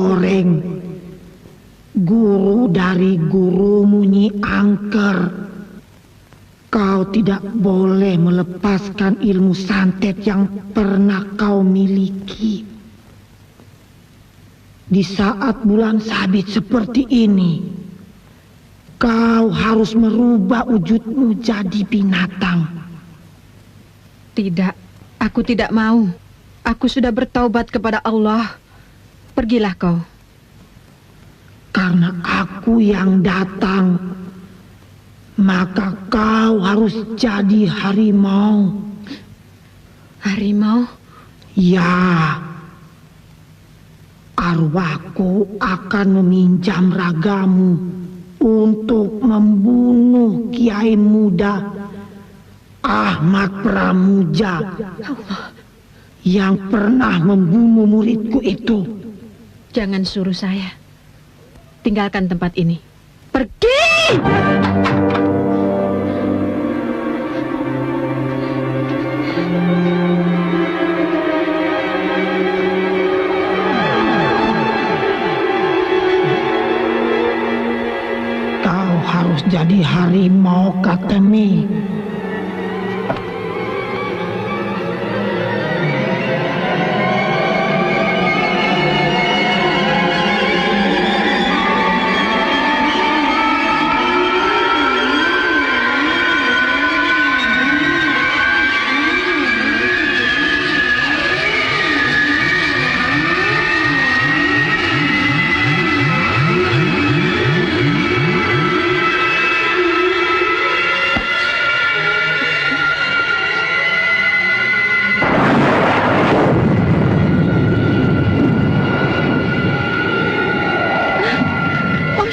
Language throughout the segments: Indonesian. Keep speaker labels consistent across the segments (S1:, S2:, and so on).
S1: goreng, guru dari gurumu Nyi Angker. Kau tidak boleh melepaskan ilmu santet yang pernah kau miliki. Di saat bulan sabit seperti ini, kau harus merubah wujudmu jadi binatang.
S2: Tidak, aku tidak mau. Aku sudah bertaubat kepada Allah. Pergilah kau.
S1: Karena aku yang datang, maka kau harus jadi harimau.
S2: Harimau?
S1: Ya, arwahku akan meminjam ragamu untuk membunuh Kiai Muda Ahmad Pramuja yang pernah membunuh muridku itu.
S2: Jangan suruh saya. Tinggalkan tempat ini. Pergi!
S1: Kau harus jadi harimau, Katemi.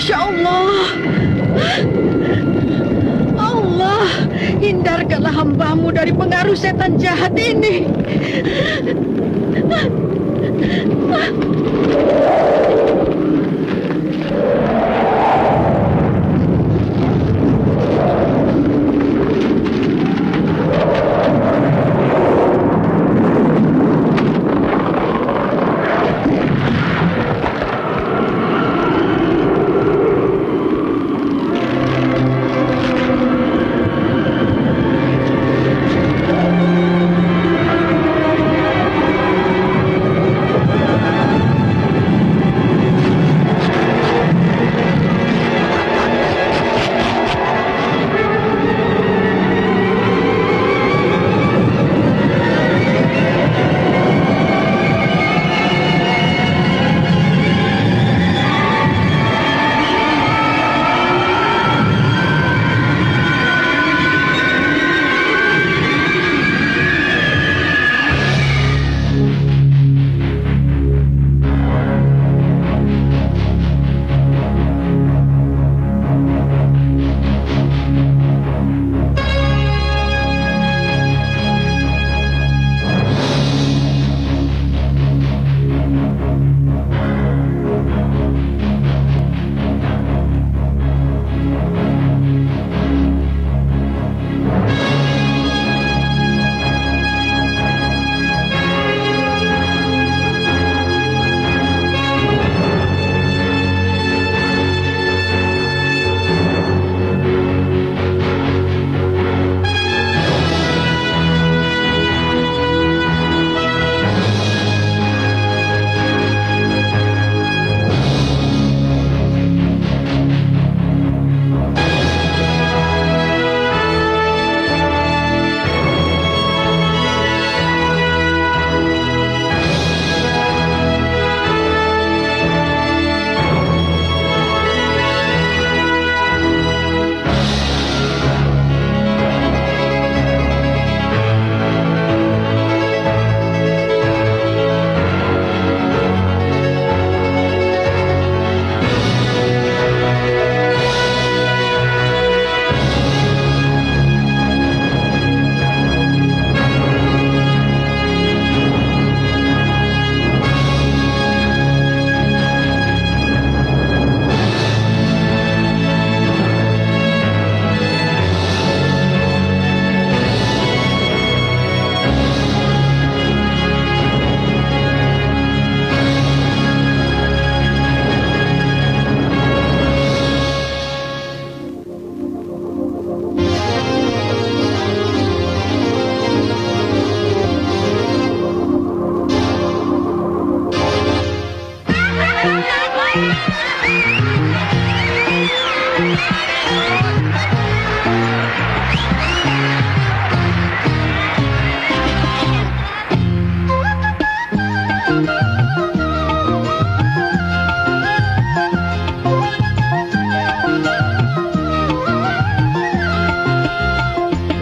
S2: Masya Allah. Allah, hindarkanlah hambamu dari pengaruh setan jahat ini.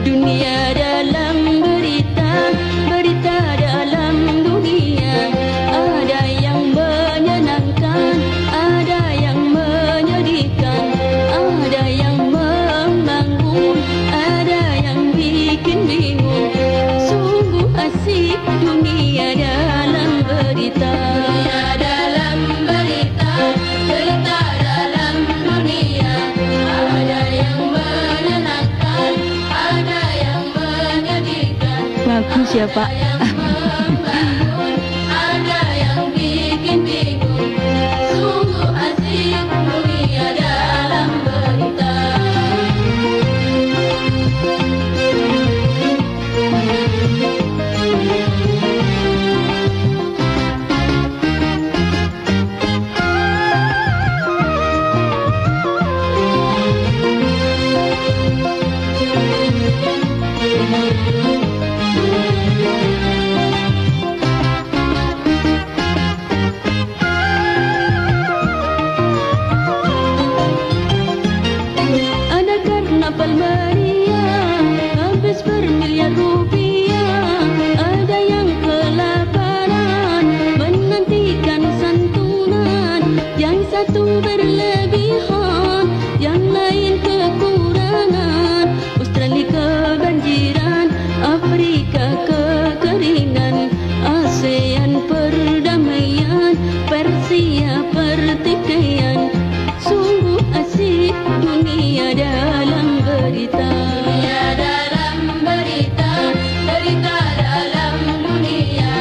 S3: Dunia dalam berita, berita dalam dunia. Ada yang menyenangkan, ada yang menyedihkan, ada yang membangun, ada yang bikin bingung. Sungguh asik dunia dalam berita. Dunia dalam berita, berita dalam dunia. Ada yang menyenangkan, ada yang menyedihkan. Bagus ya Pak. Ada yang bikin bingung. Sungguh asik dunia dalam berita. Ada karnaval meriah, habis bermiliar rupiah. Ada yang kelaparan, menantikan santunan. Yang satu berlebihan, yang lain kekurangan. Australia kebanjiran, Afrika kekeringan, ASEAN perdamaian, Persia pertikaian. Sungguh asik dunia dalam berita. Dunia dalam berita, berita dalam dunia.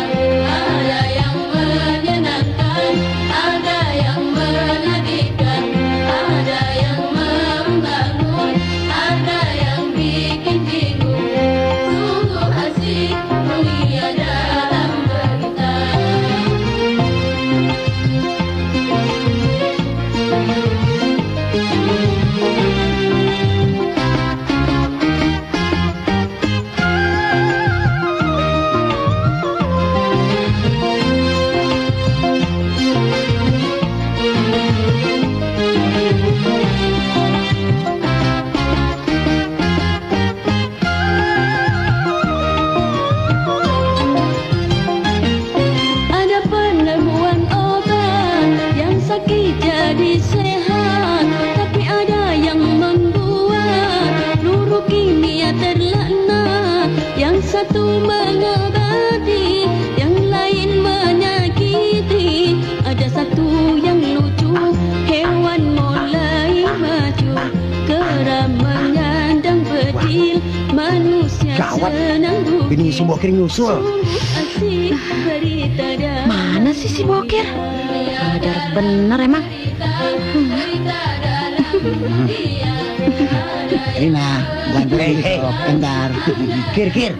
S3: Ada yang menyenangkan, ada yang menyedihkan, ada yang membangun, ada yang bikin bingung. Sungguh asik dunia dalam berita. Ada penemuan obat yang sakit jadi sehat, tapi ada yang membuat peluru kimia terlaknat. Yang satu mengobati, yang lain menyakiti. Ada satu yang lucu, hewan mulai maju, kera menyandang bedil, manusia
S4: Gawat.
S3: senang duduk.
S4: Bini si Bokir nyusul.
S3: Asik berita dalam
S2: Mana sih si Bokir? Ada bener emang.
S4: Rina, bantu bentar. Kir.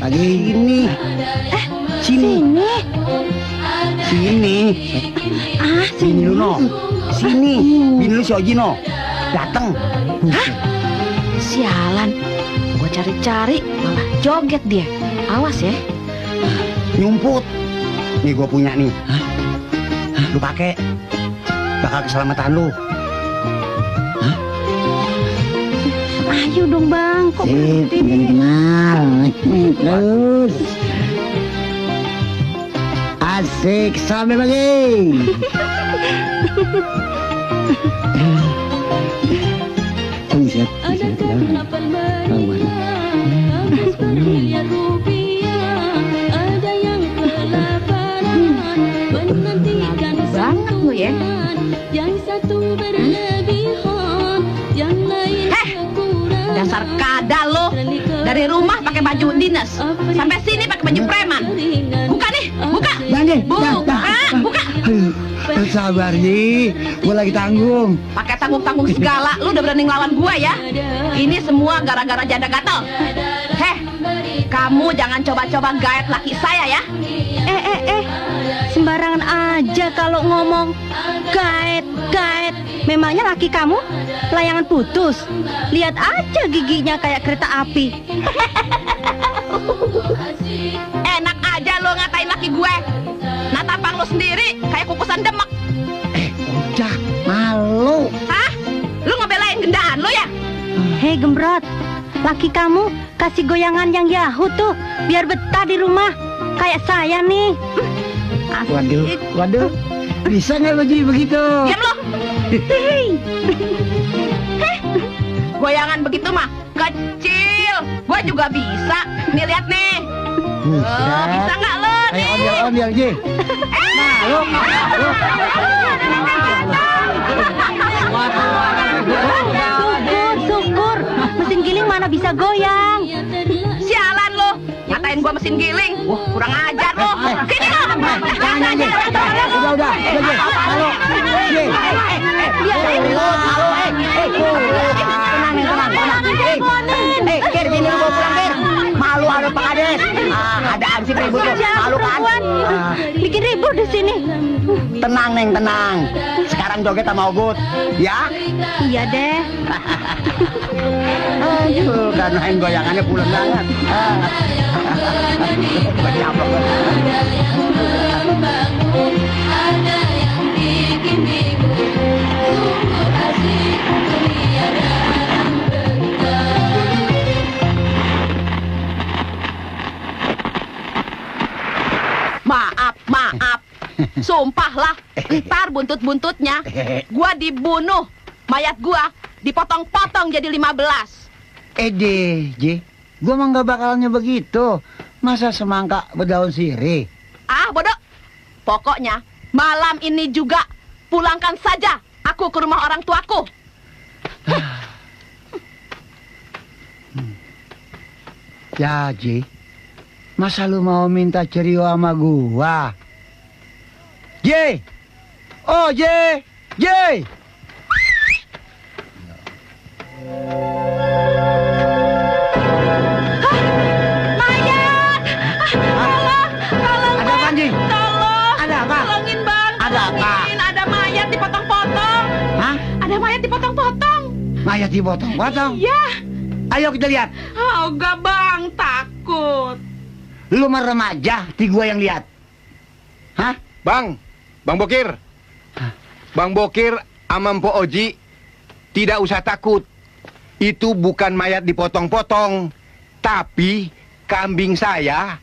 S4: Lagi ini. Sini. Sini. Bini lu no. Sini. Bini lu si Oji no. Dateng.
S2: Sialan. Gua cari-cari malah joget dia. Awas ya.
S4: Nyumput. Nih gua punya nih. Lu pakai. Bakal keselamatan lu.
S2: Ayo dong bang, kok
S4: Sip,
S2: berhenti?
S4: kenal. Terus. Asik sampai pagi. Buset,
S3: Ada karnaval meriah, habis bermiliar rupiah. Ada yang kelaparan, menantikan
S2: Banget lu ya.
S3: santunan. Yang satu berlebihan, yang lain kekurangan.
S2: Dasar kadal lo. Dari rumah pakai baju dinas, sampai sini pakai baju preman. Buka nih, buka.
S4: Jangan,
S2: Buka.
S4: Sabar, Ji. Gue lagi tanggung.
S2: Pakai tanggung-tanggung segala, lu udah berani ngelawan gua ya. Ini semua gara-gara janda gatel.
S5: Heh, kamu jangan coba-coba gaet laki saya ya.
S6: Sembarangan aja kalau ngomong. Gaet. Memangnya laki kamu layangan putus? Lihat aja giginya kayak kereta api.
S5: Enak aja lo ngatain laki gue. Nah tampang lo sendiri kayak kukusan demek.
S4: Udah, malu.
S5: Hah? Lu ngebelain gendaan lo ya?
S6: Hei Gembrot, laki kamu kasih goyangan yang Yahoo tuh, biar betah di rumah. Kayak saya nih.
S4: Waduh. Bisa nggak lo Ji begitu?
S5: Diam lo. Goyangan begitu mah kecil. Gue juga bisa. Nih lihat nih. Bisa nggak lo nih?
S4: Ayo ondel Ji. Malu.
S6: Syukur. Mesin giling mana bisa goyang.
S5: Sialan lo. Ngatain gue mesin giling. Wah, kurang ajar lo. Sini lo.
S4: Udah. Halo. Tenang. Kir, sini lu bawa pulang, Kir. Malu ada Pak Kades. Ada sih ribut lo. Malu kan?
S6: Bikin ribut di sini.
S4: Tenang, Neng, tenang. Sekarang joget sama Ogut, ya?
S6: Iya deh.
S4: Aduh, kan main goyangannya pulen banget.
S3: Ada yang bikin bingung. Sungguh asik melihat dalam
S5: Maaf. Sumpahlah, ntar buntut-buntutnya gua dibunuh. Mayat gua dipotong-potong jadi 15.
S4: Ji, gua mah nggak bakalnya begitu. Masa semangka berdaun sirih?
S5: Ah, bodoh. Pokoknya malam ini juga pulangkan saja aku ke rumah orang tuaku.
S4: Ya, Ji. Masa lu mau minta cerio sama gua? Ji! Oh, Ji! Ji!
S5: Mayat! Tolong!
S4: Ada apa, Ji?
S5: Tolong!
S4: Ada apa?
S5: Tolongin, Bang!
S4: Ada apa?
S5: Tolongin, ada mayat dipotong-potong!
S4: Hah?
S5: Ada mayat dipotong-potong!
S4: Mayat dipotong-potong?
S5: Iya!
S4: Ayo kita lihat.
S5: Oh, enggak, Bang! Takut!
S4: Lu mah remaja, ti gua yang lihat. Hah?
S7: Bang Bokir. Bang Bokir sama Mpok Oji tidak usah takut. Itu bukan mayat dipotong-potong, tapi kambing saya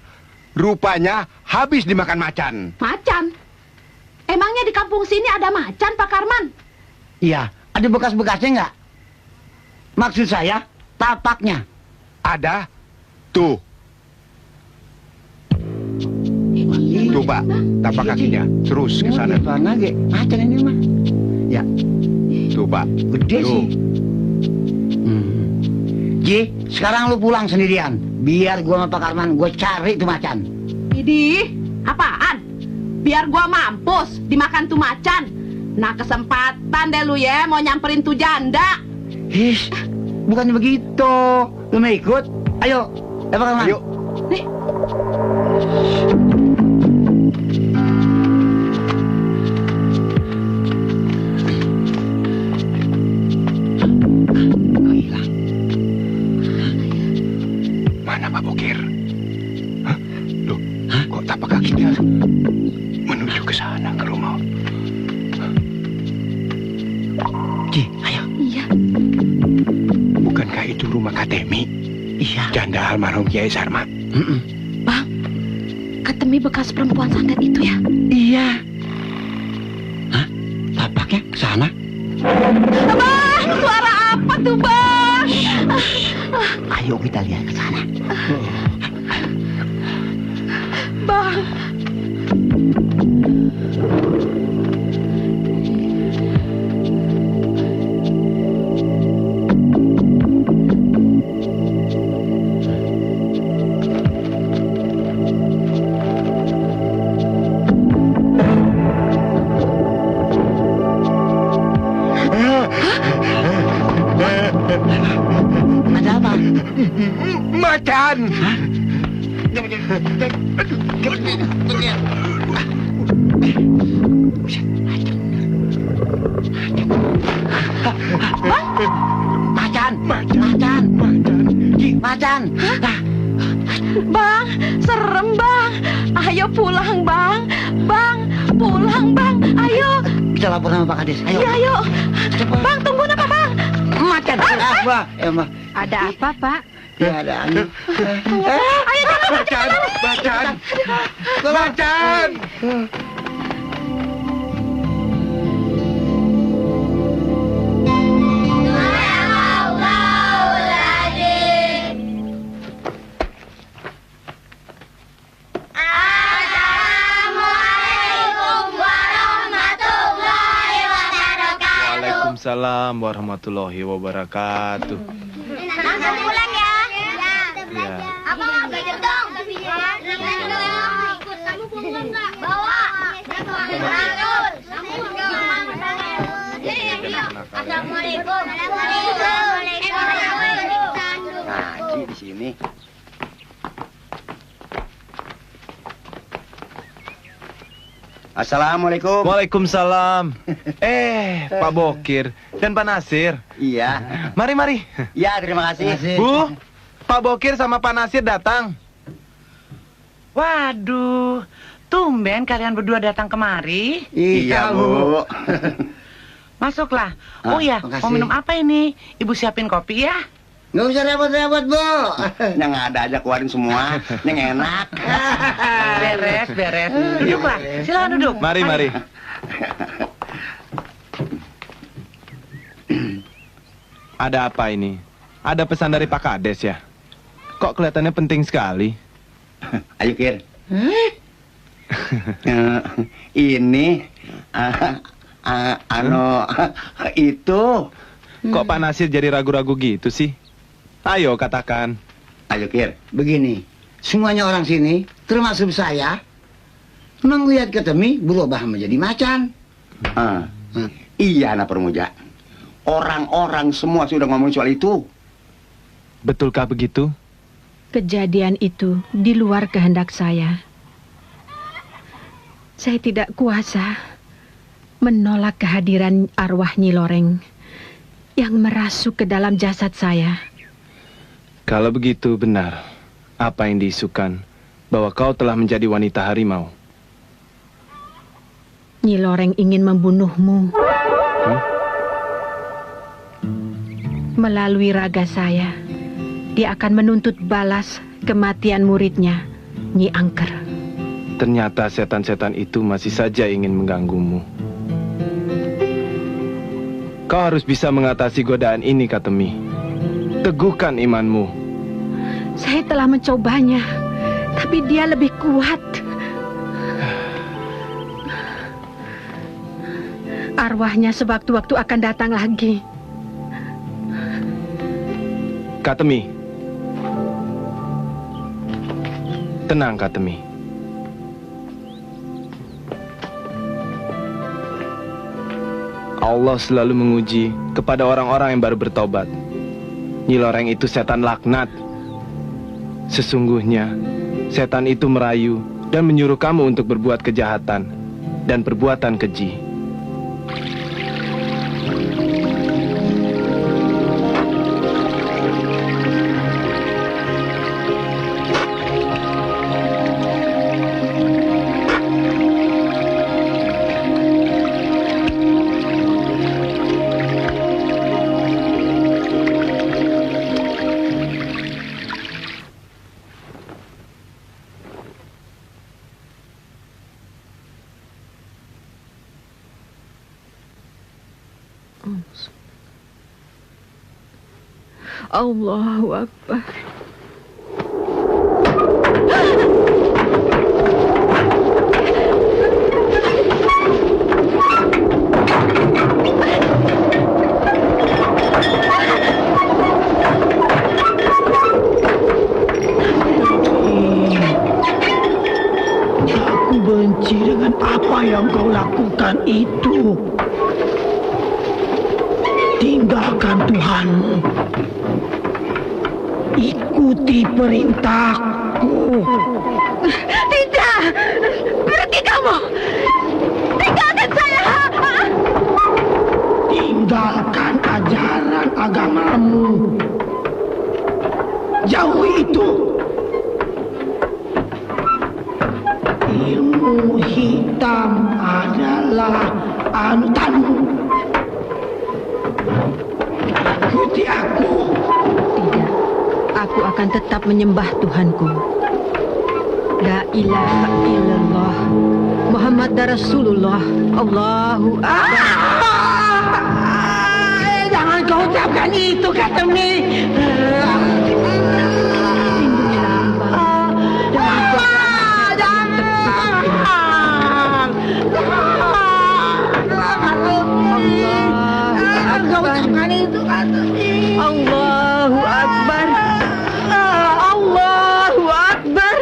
S7: rupanya habis dimakan macan.
S5: Macan? Emangnya di kampung sini ada macan, Pak Karman?
S4: Iya, ada bekas-bekasnya nggak? Maksud saya, tapaknya.
S7: Ada. Tuh. Tuh, Pak, tapak kakinya terus ke sana.
S4: Mana ge? Macan ini mah. Ya.
S7: Tuh, Pak.
S4: Gede
S7: Tuh.
S4: sih. Ji, sekarang lu pulang sendirian. Biar gua sama Pak Karman, gua cari tuh macan.
S5: Idih, apaan? Biar gua mampus dimakan tuh macan. Nah, kesempatan deh lu ya mau nyamperin tuh janda.
S4: His, bukannya begitu. Lu mau ikut? Ayo, Pak Karman.
S7: Ayo.
S5: Nih.
S7: Mana Pak Bokir? Hah? Loh, kok tapak kakinya menuju ke sana, ke rumah?
S4: Ji, ayo.
S6: Iya.
S7: Bukankah itu rumah Katemi?
S4: Iya.
S7: Janda almarhum Kiai Sarma.
S5: Bang, Katemi bekas perempuan santet itu ya?
S4: Iya. Hah? Tapaknya ke sana?
S5: Bang, suara apa tuh, Bang?
S4: Ayo kita lihat ke sana.
S5: Bang.
S4: Ada apa?
S7: Macan.
S4: Macan.
S5: Bang, serem bang. Ayo pulang bang. Bang, pulang bang. Ayo.
S4: Kita lapor sama Pak Kades. Ayo.
S5: Iya, ayo. Bang, tungguin apa bang?
S4: Macan. Mbak.
S2: Ada apa, Pak?
S4: Ya ada angin.
S5: Ayo jangan.
S7: Macan. Macan.
S8: Waalaikumsalam warahmatullahi wabarakatuh.
S3: Langsung pulang ya.
S8: Ya.
S3: Apa nggak belajar dong? Ikut kamu pulang nggak? Bawa. Assalamualaikum.
S4: Ngaji di sini. Assalamualaikum.
S8: Waalaikumsalam. Pak Bokir dan Pak Nasir.
S4: Iya.
S8: Mari.
S4: Iya, terima kasih.
S8: Bu, Pak Bokir sama Pak Nasir datang.
S9: Waduh, tumben kalian berdua datang kemari.
S4: Iya, Bu.
S9: Masuklah. Oh ya,
S4: makasih.
S9: mau minum apa ini? Ibu siapin kopi ya.
S4: Nggak usah repot-repot, Bu. Yang ada aja keluarin semua. Yang enak.
S9: Beres. Duduklah, silakan duduk.
S8: Mari. Ada apa ini? Ada pesan dari Pak Kades ya? Kok kelihatannya penting sekali?
S4: Ayo, Kir. Ini itu.
S8: Kok Pak Nasir jadi ragu-ragu gitu sih? Ayo katakan.
S4: Ayo, Kir. Begini, semuanya orang sini, termasuk saya, melihat Ketemi berubah menjadi macan. Iya, anak Permuja. Orang-orang semua sudah ngomong soal itu.
S8: Betulkah begitu?
S2: Kejadian itu di luar kehendak saya. Saya tidak kuasa menolak kehadiran arwah Nyi Loreng yang merasuk ke dalam jasad saya.
S8: Kalau begitu benar apa yang diisukan bahwa kau telah menjadi wanita harimau.
S2: Nyi Loreng ingin membunuhmu. Melalui raga saya, dia akan menuntut balas kematian muridnya, Nyi Angker.
S8: Ternyata setan-setan itu masih saja ingin mengganggumu. Kau harus bisa mengatasi godaan ini, Katemi. Teguhkan imanmu.
S2: Saya telah mencobanya, tapi dia lebih kuat. Arwahnya sewaktu-waktu akan datang lagi.
S8: Katemi. Tenang, Katemi. Allah selalu menguji kepada orang-orang yang baru bertobat. Nyi Loreng itu setan laknat. Sesungguhnya, setan itu merayu dan menyuruh kamu untuk berbuat kejahatan dan perbuatan keji.
S2: Allahu Akbar.
S1: Aku benci dengan apa yang kau lakukan itu. Tinggalkan Tuhanmu. Ikuti perintahku.
S6: Tidak! Pergi kamu! Tinggalkan saya!
S1: Tinggalkan ajaran agamamu. Jauhi itu. Ilmu hitam adalah anutanmu. Ikuti aku.
S2: Tidak, aku akan tetap menyembah Tuhanku. La ilaha illallah Muhammad Rasulullah. Allahu Akbar.
S1: Jangan kau ucapkan itu, Katemi.
S2: Allahu Akbar. Allahu Akbar.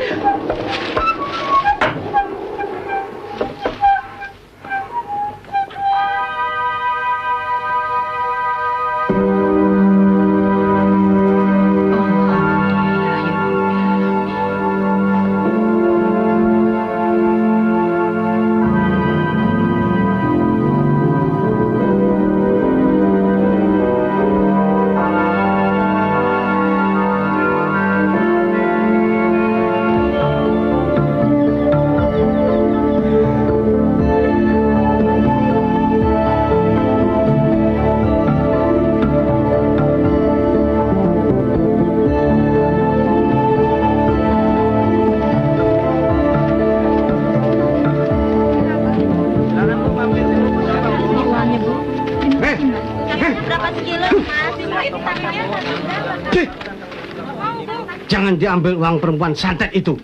S10: Jangan diambil uang perempuan santet itu.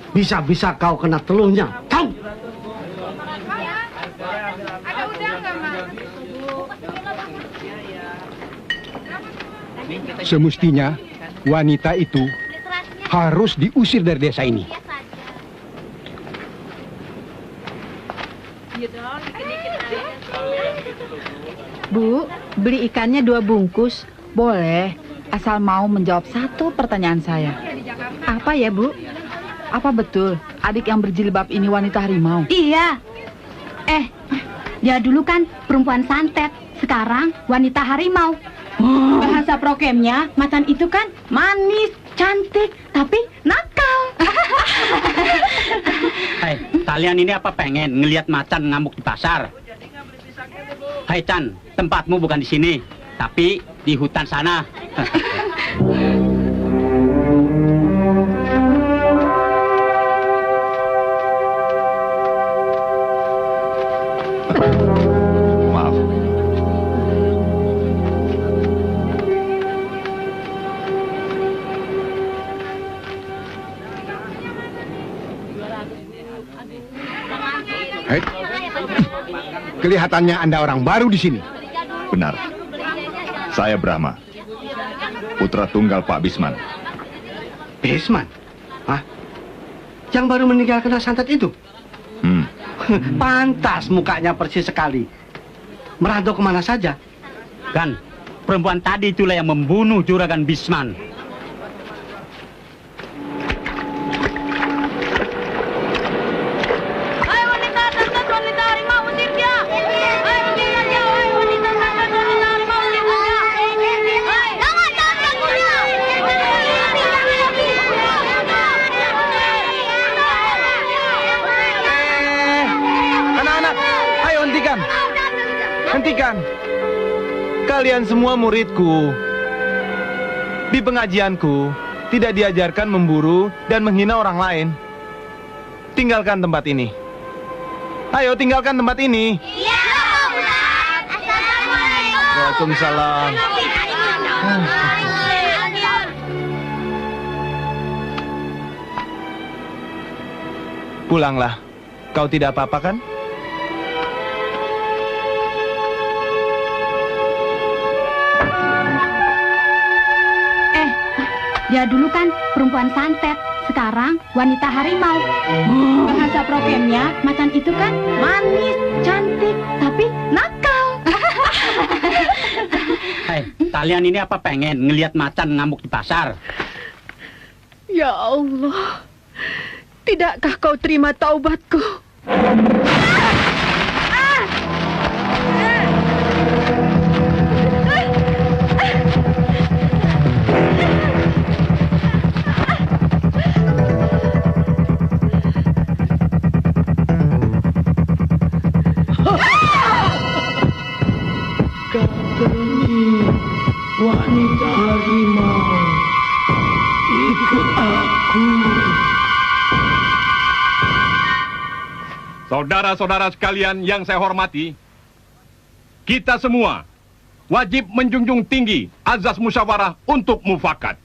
S10: Bisa-bisa kau kena teluhnya. Tahu?
S7: Semestinya wanita itu harus diusir dari desa ini.
S2: Bu, beli ikannya 2 bungkus.
S5: Boleh, asal mau menjawab satu pertanyaan saya.
S2: Apa ya, Bu?
S5: Apa betul adik yang berjilbab ini wanita harimau?
S6: Iya. Dia dulu kan perempuan santet, sekarang wanita harimau. Bahasa prokemnya, macan itu kan manis, cantik, tapi nakal.
S11: Hai, kalian ini apa pengen ngelihat macan ngamuk di pasar? Hai Chan, tempatmu bukan di sini, tapi di hutan sana.
S12: Maaf.
S7: Hai. Kelihatannya Anda orang baru di sini.
S12: Benar. Saya Brahma, putra tunggal Pak Bisman.
S10: Bisman? Hah? Yang baru meninggal kena santet itu? Pantas mukanya persis sekali. Merantau kemana saja?
S11: Kan, perempuan tadi itulah yang membunuh Juragan Bisman.
S8: Hentikan. Kalian semua muridku. Di pengajianku tidak diajarkan memburu dan menghina orang lain. Tinggalkan tempat ini. Ayo tinggalkan tempat ini.
S3: Iya, Ustaz. Assalamualaikum.
S8: Waalaikumsalam. Pulanglah. Kau tidak apa-apa kan?
S6: Dia dulu kan perempuan santet, sekarang wanita harimau. Bahasa prokemnya, macan itu kan manis, cantik, tapi nakal.
S11: Hai, Kalian ini apa pengen ngelihat macan ngamuk di pasar?
S2: Ya Allah, tidakkah kau terima taubatku?
S1: Wanita harimau, ikut aku.
S13: Saudara-saudara sekalian yang saya hormati, kita semua wajib menjunjung tinggi azas musyawarah untuk mufakat.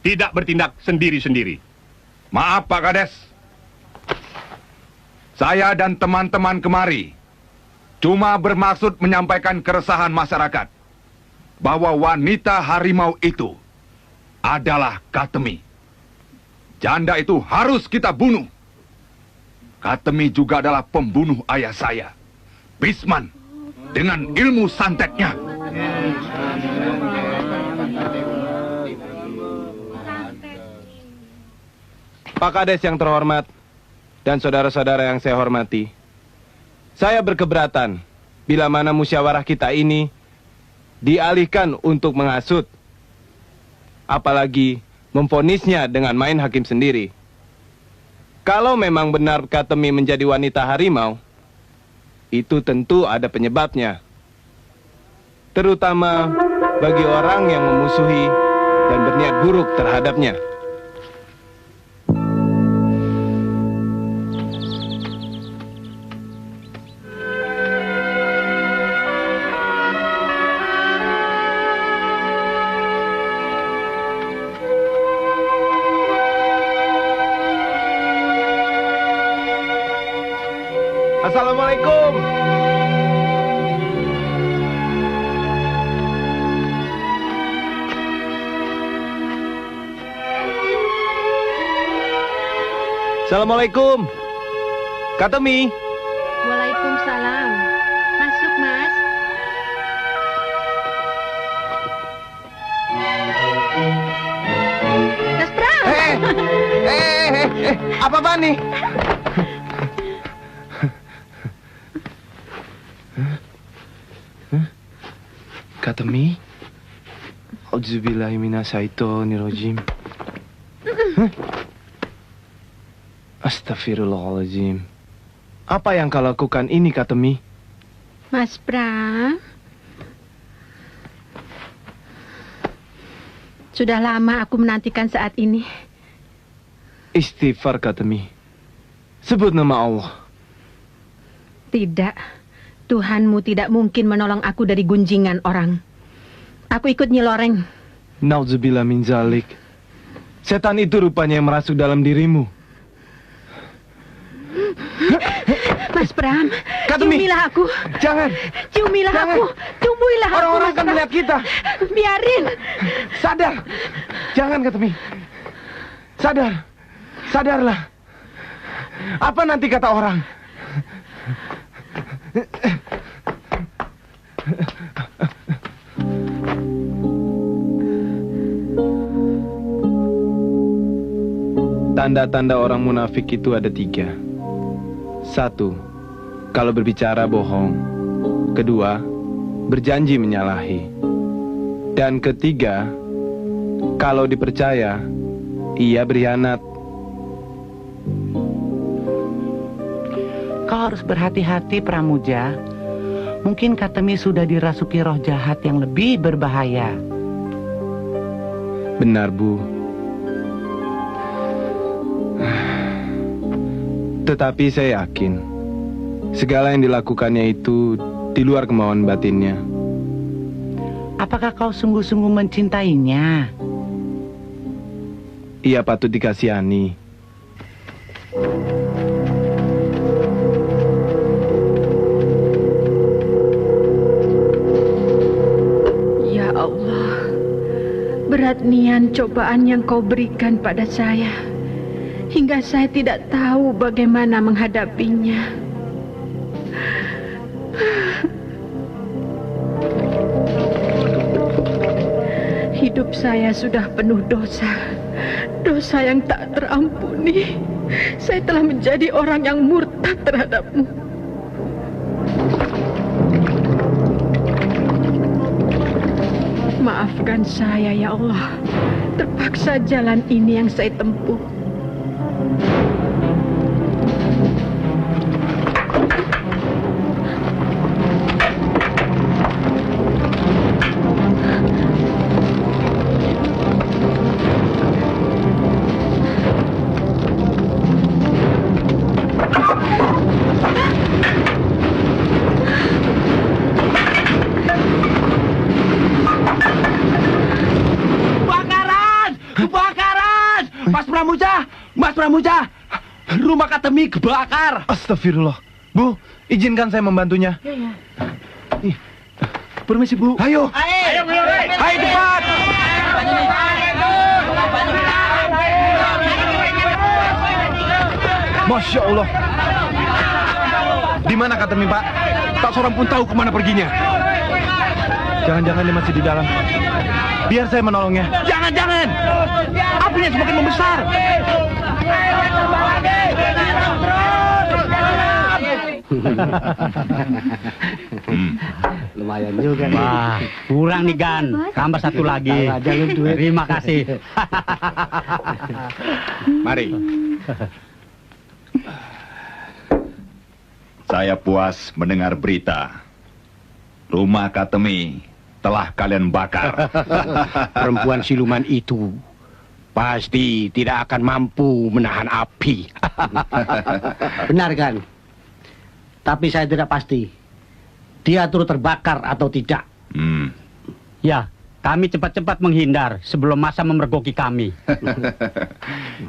S13: Tidak bertindak sendiri-sendiri.
S12: Maaf Pak Kades. Saya dan teman-teman kemari cuma bermaksud menyampaikan keresahan masyarakat bahwa wanita harimau itu adalah Katemi. Janda itu harus kita bunuh. Katemi juga adalah pembunuh ayah saya, Bisman, dengan ilmu santetnya.
S8: Pak Kades yang terhormat dan saudara-saudara yang saya hormati, saya berkeberatan bila mana musyawarah kita ini dialihkan untuk menghasut, apalagi memvonisnya dengan main hakim sendiri. Kalau memang benar Katemi menjadi wanita harimau, itu tentu ada penyebabnya. Terutama bagi orang yang memusuhi dan berniat buruk terhadapnya. Assalamualaikum. Assalamualaikum. Katemi.
S2: Waalaikumsalam. Masuk, Mas. Mas Pram.
S8: Apa nih? Katemi. Auzubillahi minasyaitonirrajim. Astagfirullahaladzim. Apa yang kau lakukan ini, Katemi?
S2: Mas Pram. Sudah lama aku menantikan saat ini.
S8: Istighfar, Katemi. Sebut nama Allah.
S2: Tidak. Tuhanmu tidak mungkin menolong aku dari gunjingan orang. Aku ikut nyeloreng.
S8: Nauzubillah min zalik. Setan itu rupanya yang merasuk dalam dirimu.
S2: Mas Pram,
S8: Katemi.
S2: ciumilah aku.
S8: Jangan.
S2: Ciumilah
S8: Jangan.
S2: aku. Tumbuhilah aku.
S8: Orang-orang
S2: Mas
S8: akan
S2: Pram.
S8: melihat kita.
S2: Biarin.
S8: Sadar. Jangan, Katemi. Sadar. Sadarlah. Apa nanti kata orang? Tanda-tanda orang munafik itu ada 3. 1. Kalau berbicara bohong. 2. Berjanji menyalahi. Dan 3. Kalau dipercaya, ia berkhianat.
S9: Kau harus berhati-hati, Pramuja. Mungkin Katemi sudah dirasuki roh jahat yang lebih berbahaya.
S8: Benar, Bu. Tetapi saya yakin segala yang dilakukannya itu di luar kemauan batinnya.
S9: Apakah kau sungguh-sungguh mencintainya?
S8: Ia patut dikasihani.
S2: Ya Allah, berat nian cobaan yang kau berikan pada saya, hingga saya tidak tahu bagaimana menghadapinya. hidup saya sudah penuh dosa. Dosa yang tak terampuni. Saya telah menjadi orang yang murtad terhadap-Mu. Maafkan saya ya Allah. Terpaksa jalan ini yang saya tempuh.
S9: Mas Pramuja, rumah Katemi kebakar.
S8: Astagfirullah. Bu, izinkan saya membantunya.
S2: Iya.
S8: Permisi, Bu. Ayo.
S9: Ayo,
S8: Hai, cepat. Masya Allah. Di mana Katemi, Pak? Tak seorang pun tahu kemana perginya. Jangan-jangan dia masih di dalam. Biar saya menolongnya.
S9: Jangan. Apinya semakin membesar.
S10: Lumayan juga nih.
S11: Wah, kurang nih Gan. Tambah satu lagi. Terima kasih.
S12: Mari. Saya puas mendengar berita. Rumah Katemi telah kalian bakar.
S10: Perempuan siluman itu pasti tidak akan mampu menahan api. Benar kan? Tapi saya tidak pasti dia turut terbakar atau tidak.
S11: Ya, kami cepat-cepat menghindar sebelum masa memergoki kami.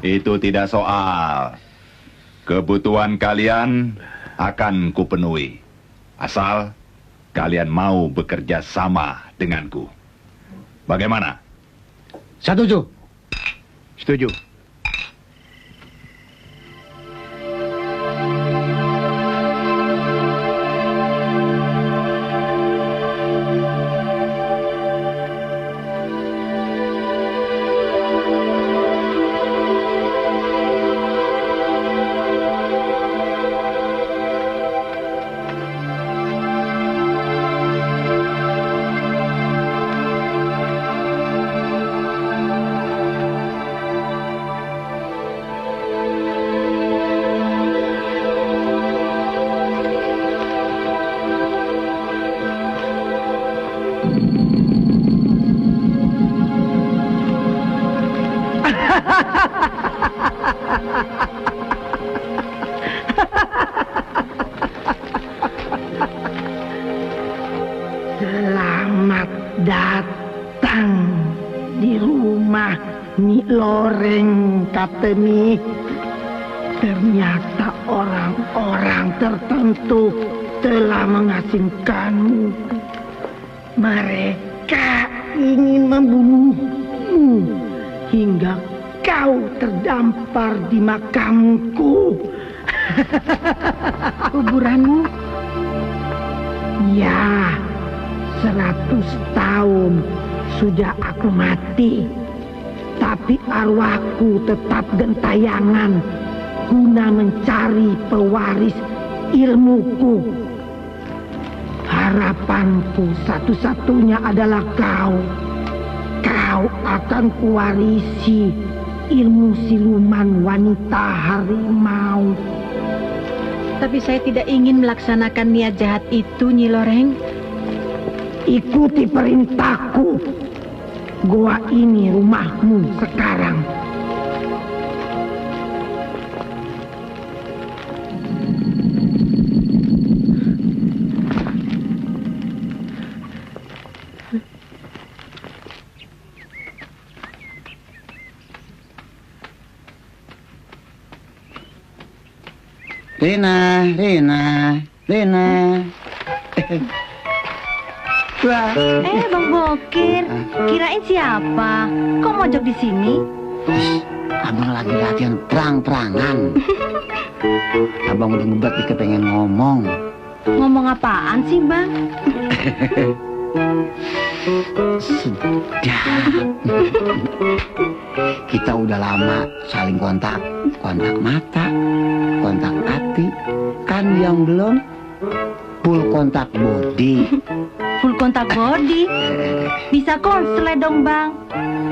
S12: Itu tidak soal. Kebutuhan kalian akan kupenuhi. Asal kalian mau bekerja sama denganku. Bagaimana?
S10: Setuju.
S8: Setuju.
S1: Selamat datang di rumah Nyi Loreng Katemi. Ternyata orang-orang tertentu telah mengasingkanmu. Mereka ingin membunuhmu hingga kau terdampar di makamku.
S2: Kuburanmu?
S1: Ya, 100 tahun sudah aku mati, tapi arwahku tetap gentayangan guna mencari pewaris ilmuku. Harapanku satu-satunya adalah kau. Kau akan kuwarisi ilmu siluman wanita harimau.
S2: Tapi saya tidak ingin melaksanakan niat jahat itu, Nyi Loreng.
S1: Ikuti perintahku. Gua ini rumahmu sekarang.
S4: Rena.
S6: Bang Bokir, kirain siapa? Kok mojok di sini?
S4: Abang lagi latihan perang-perangan. Abang udah ngebat nih kepengen ngomong.
S6: Ngomong apaan sih, Bang?
S4: Sudah. Kita udah lama saling kontak mata, kontak hati. Kan yang belum full kontak body.
S6: Full kontak body? Bisa konslet dong, Bang.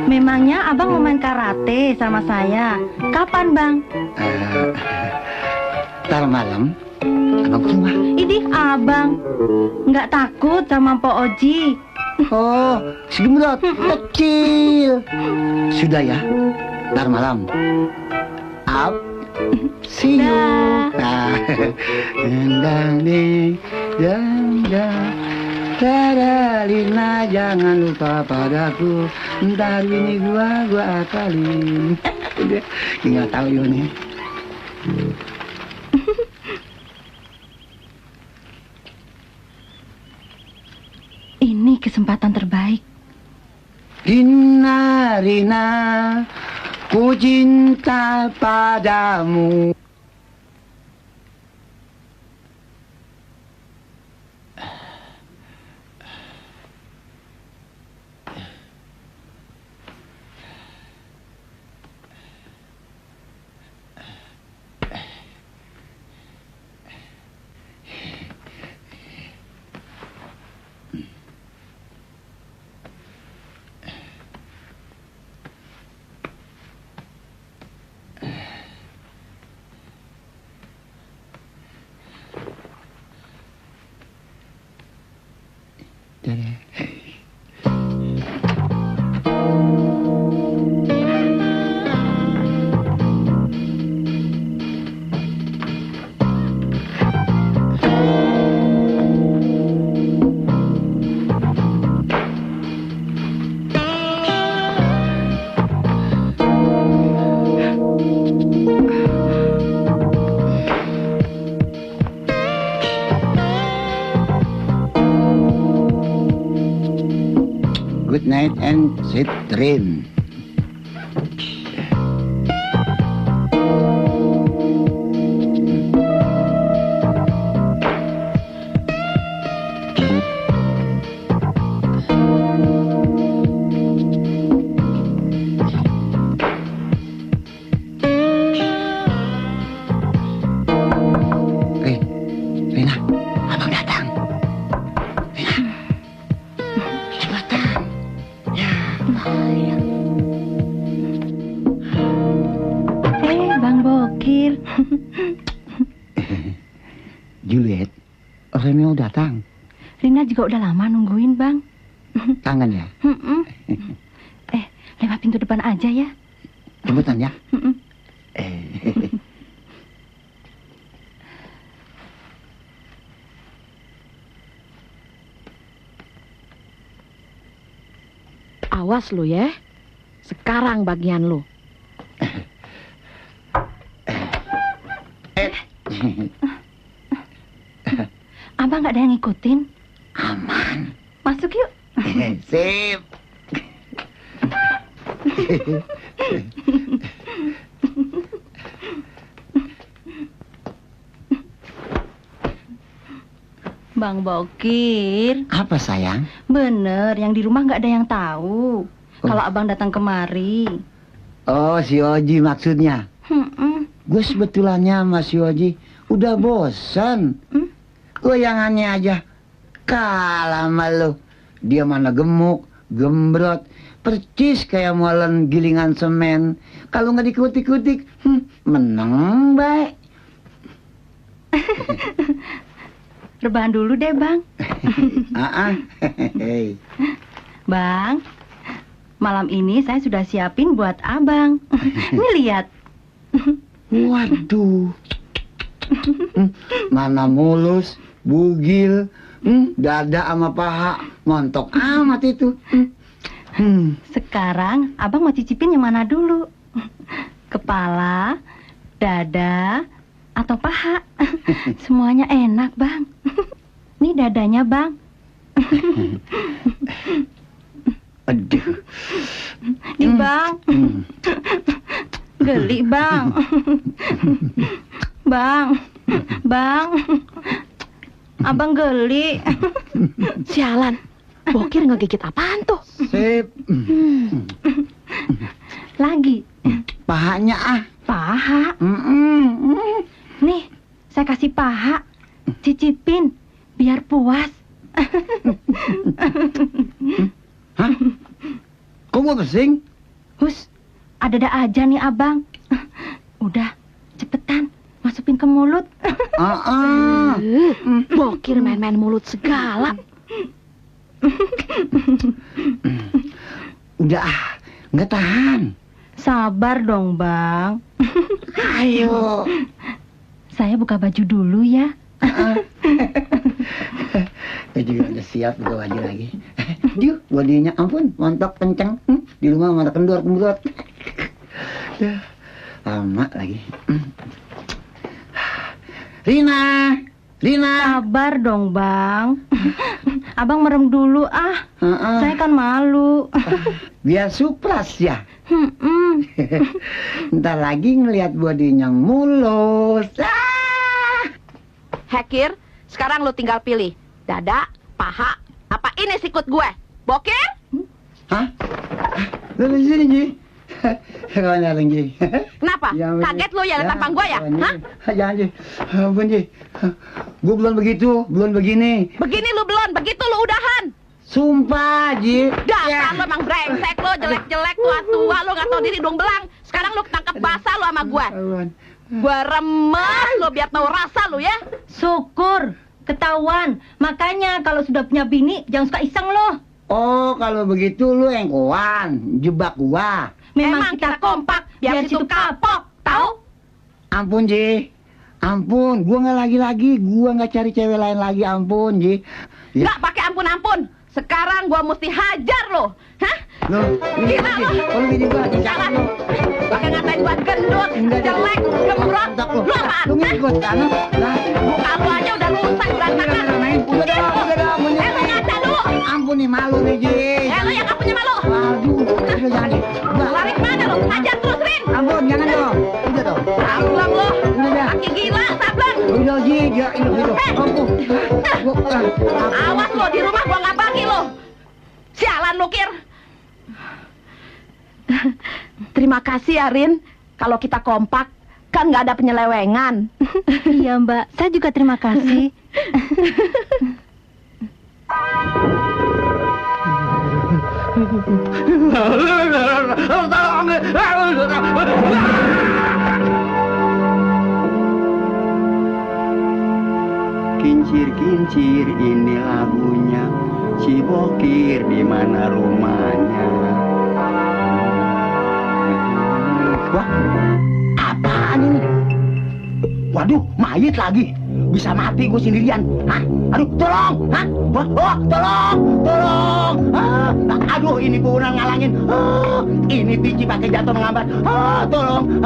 S6: Memangnya Abang mau main karate sama saya? Kapan, Bang?
S4: Ntar malam Abang ke rumah.
S6: Idih, Abang nggak takut sama Mpok Oji?
S4: Oh, si Gemrot kecil. Sudah ya, ntar malam. Up, see you. Lina, jangan lupa padaku. Ntar ini gua akalin. Nggak tahu yo nih.
S6: Ini kesempatan terbaik.
S4: Rina, ku cinta padamu. Good night and sweet dream. Rina, Abang datang.
S6: Bang Bokir.
S4: Juliet, Romeo datang.
S6: Rina juga udah lama nungguin, Bang.
S4: Kangen ya?
S6: Lewat pintu depan aja ya.
S4: Cepetan ya?
S5: Awas lu ya. Sekarang bagian lu.
S6: Abang nggak ada yang ngikutin?
S4: Aman.
S6: Masuk yuk.
S4: Sip.
S6: Bang Bokir.
S4: Apa sayang?
S6: Bener, yang di rumah nggak ada yang tahu. Kalau abang datang kemari.
S4: Oh, si Oji maksudnya. Gue sebetulnya sama si Oji udah bosan. Goyangannya aja kalah sama lo. Dia mana gemuk, gembrot, percis kayak molen gilingan semen. Kalau nggak dikutik-kutik, menang baik.
S6: Rebahan dulu deh, Bang. Bang, malam ini saya sudah siapin buat abang. Ini lihat.
S4: Waduh. Mana mulus, bugil, dada sama paha, montok amat itu.
S6: Sekarang abang mau cicipin yang mana dulu? Kepala, dada, atau paha? Semuanya enak, Bang. Ini dadanya, Bang.
S4: Aduh.
S6: Nih, Bang. Geli, Bang. Bang. Abang geli.
S5: Sialan.
S2: Bokir ngegigit apaan tuh?
S4: Sip.
S6: Lagi.
S4: Pahanya ah.
S6: Paha. Nih, saya kasih paha. Cicipin, biar puas.
S4: Hah? Kok mau pesing?
S6: Hus, ada-ada aja nih abang. Udah, cepetan, masukin ke mulut.
S2: Bokir main-main mulut segala.
S4: Udah, nggak tahan.
S6: Sabar dong, Bang.
S4: Ayo.
S6: Saya buka baju dulu ya.
S4: Saya juga udah siap buka baju lagi. Diu, bodinya ampun, montok kenceng. Di rumah mana kendor-kendor. Lama lagi. Rina.
S6: Sabar dong, Bang. Abang merem dulu ah. Saya kan malu.
S4: Biar supras ya. Ntar lagi ngelihat bodinya mulus.
S5: Hekir, sekarang lu tinggal pilih. Dada, paha, apa ini sikut gue? Bokir?
S4: Hah? Lu di sini, Ji. Kemana lagi, Ji?
S5: Kenapa? Kaget lu ya tampang gue ya? Hah?
S4: Jangan, Ji. Ampun, Ji. Gue belum begitu, belum begini.
S5: Begini lu belum, begitu lu udahan.
S4: Sumpah, Ji.
S5: Dasar lu emang brengsek lu, jelek-jelek, tua-tua, lu gak tau diri dong belang. Sekarang lu ketangkep basah lu sama gue. Gue remes lu biar tahu rasa lu ya.
S6: Syukur, ketahuan. Makanya kalau sudah punya bini, jangan suka iseng lo.
S4: Oh, kalau begitu lu engkoan, jebak gua.
S6: Memang kita kompak, biar situ kapok, tahu?
S4: Ampun, Ji. Ampun, gua nggak lagi-lagi, gua nggak cari cewek lain lagi, ampun, Ji.
S5: Nggak pakai ampun-ampun. Sekarang gua mesti hajar lo. Hah?
S4: Loh,
S5: gila lo.
S4: Kalau gini gua lagi jalan lo.
S5: Pakai ngatain gua gendut, jelek, gembrot. Lu apaan?
S4: Lu ngikut gua sana.
S5: Muka lu aja udah rusak, berantakan.
S4: Udah dah,
S5: lu ngaca dulu.
S4: Ampun nih, malu nih, Ji.
S5: Lu yang gak punya malu.
S4: Waduh, udah jangan.
S5: Lari kemana lu? Hajar terus, Rin.
S4: Ampun, jangan dong. Udah dong.
S5: Sableng lu.
S4: Udah.
S5: Kaki gila, sableng.
S4: Udah, Ji, ya, hidup. Ampun.
S5: Awas lo, di rumah gua nggak bagi lo. Sialan lu, Kir. Terima kasih ya, Rin. Kalau kita kompak, kan nggak ada penyelewengan.
S6: Iya, Mbak. Saya juga terima kasih.
S14: Kincir-kincir ini lagunya, si Bokir di mana rumahnya.
S4: Wah, apaan ini? Waduh, mayit lagi. Bisa mati gue sendirian. Hah? Aduh, tolong! Hah? Oh, tolong! Aduh, ini kurang ngalangin. Ini biji pakai jatuh menghambat. Tolong!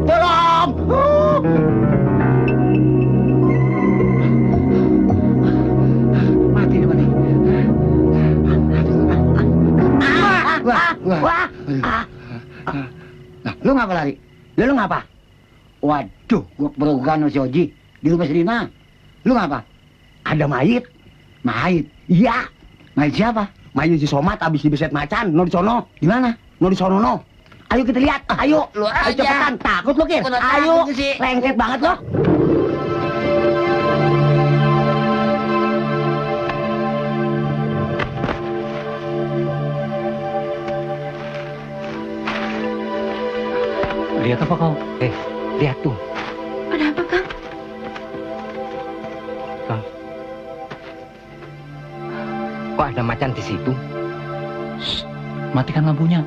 S4: Tolong! Mati dia mati. Wah! Nah, lu ngapa lari? Lu ngapa? Waduh, gua perugan si Oji di rumah Serina. Lu ngapa? Ada mayit. Mayit? Iya. Mayit siapa? Mayit si Somat abis dibeset macan. No di sono. Di mana? No di sono no. Ayo kita lihat. Ayo. Lu ayo cepetan. Takut lu, Kir. Ayo. Lengket banget lo.
S10: Lihat apa kau? Lihat tuh.
S6: Ada apa, Kang?
S10: Kok ada macan di situ? Shh, matikan lampunya.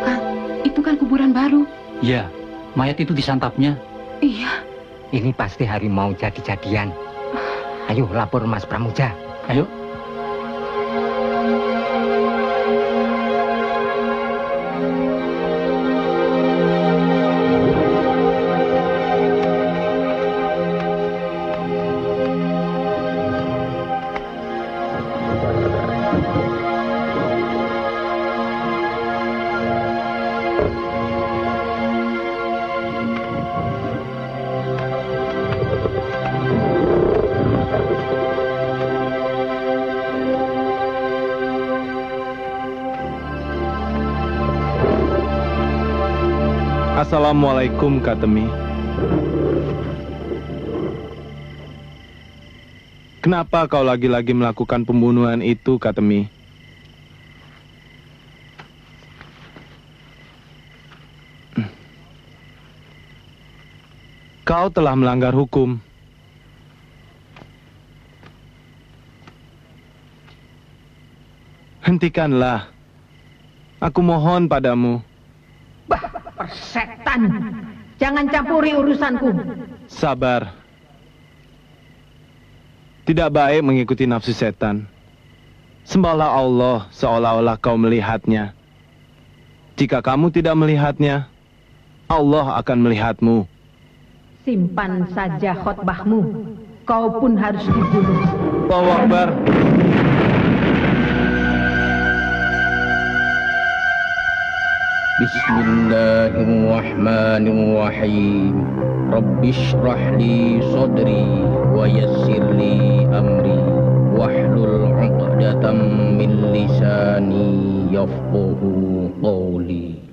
S2: Kang, itu kan kuburan baru.
S10: Iya, mayat itu disantapnya.
S2: Iya.
S10: Ini pasti harimau jadi-jadian. Ayo lapor Mas Pramuja. Ayo.
S8: Assalamualaikum, Katemi. Kenapa kau lagi-lagi melakukan pembunuhan itu, Katemi? Kau telah melanggar hukum. Hentikanlah. Aku mohon padamu.
S2: Bah, persetan. Jangan campuri urusanku.
S8: Sabar. Tidak baik mengikuti nafsu setan. Sembahlah Allah seolah-olah kau melihatnya. Jika kamu tidak melihatnya, Allah akan melihatmu.
S2: Simpan saja khotbahmu. Kau pun harus dibunuh.
S8: Allahu Akbar.
S15: Bismillahirrahmanirrahim. Rabbi shrah li sadri wa yassir li amri wahlul 'uqdatam min lisani yafqahu qawli.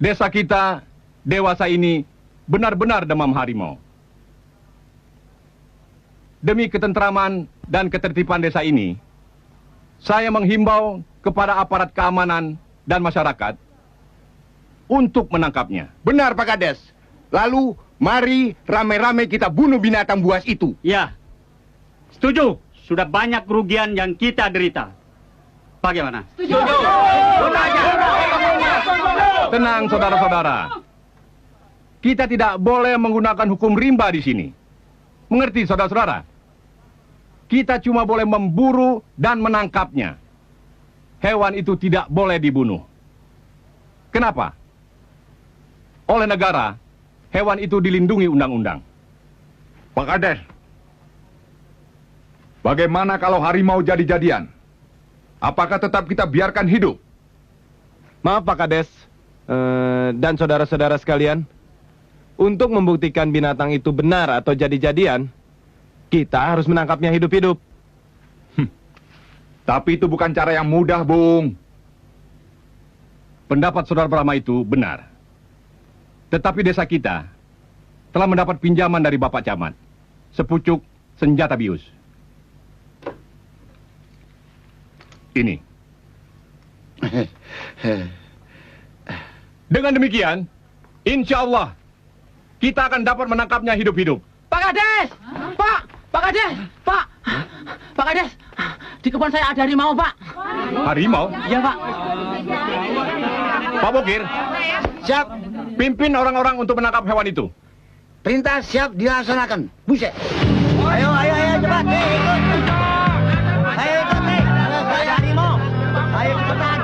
S13: Desa kita, dewasa ini benar-benar demam harimau. Demi ketentraman dan ketertiban desa ini, saya menghimbau kepada aparat keamanan dan masyarakat untuk menangkapnya.
S7: Benar, Pak Kades. Lalu, mari rame-rame kita bunuh binatang buas itu.
S11: Ya, setuju. Sudah banyak kerugian yang kita derita. Bagaimana?
S13: Setuju. Tenang, saudara-saudara. Kita tidak boleh menggunakan hukum rimba di sini. Mengerti, saudara-saudara? Kita cuma boleh memburu dan menangkapnya. Hewan itu tidak boleh dibunuh. Kenapa? Oleh negara, hewan itu dilindungi undang-undang.
S12: Pak Kades, bagaimana kalau harimau jadi-jadian? Apakah tetap kita biarkan hidup?
S8: Maaf, Pak Kades dan saudara-saudara sekalian. Untuk membuktikan binatang itu benar atau jadi-jadian, kita harus menangkapnya hidup-hidup.
S12: Tapi itu bukan cara yang mudah, Bung.
S13: Pendapat saudara Brahma itu benar. Tetapi desa kita telah mendapat pinjaman dari Bapak Camat. Sepucuk senjata bius. Ini. Dengan demikian, insya Allah, kita akan dapat menangkapnya hidup-hidup.
S16: Pak Kades! Pak Kades! Pak Kades! Di kebun saya ada harimau, Pak.
S13: Harimau?
S16: Iya, Pak.
S13: Pak Bokir.
S4: Siap.
S13: Pimpin orang-orang untuk menangkap hewan itu.
S4: Perintah siap dilaksanakan. Buset. Ayo, cepat. Ikut. Ayo, ikut, nih. Ada harimau. Ayo, cepetan.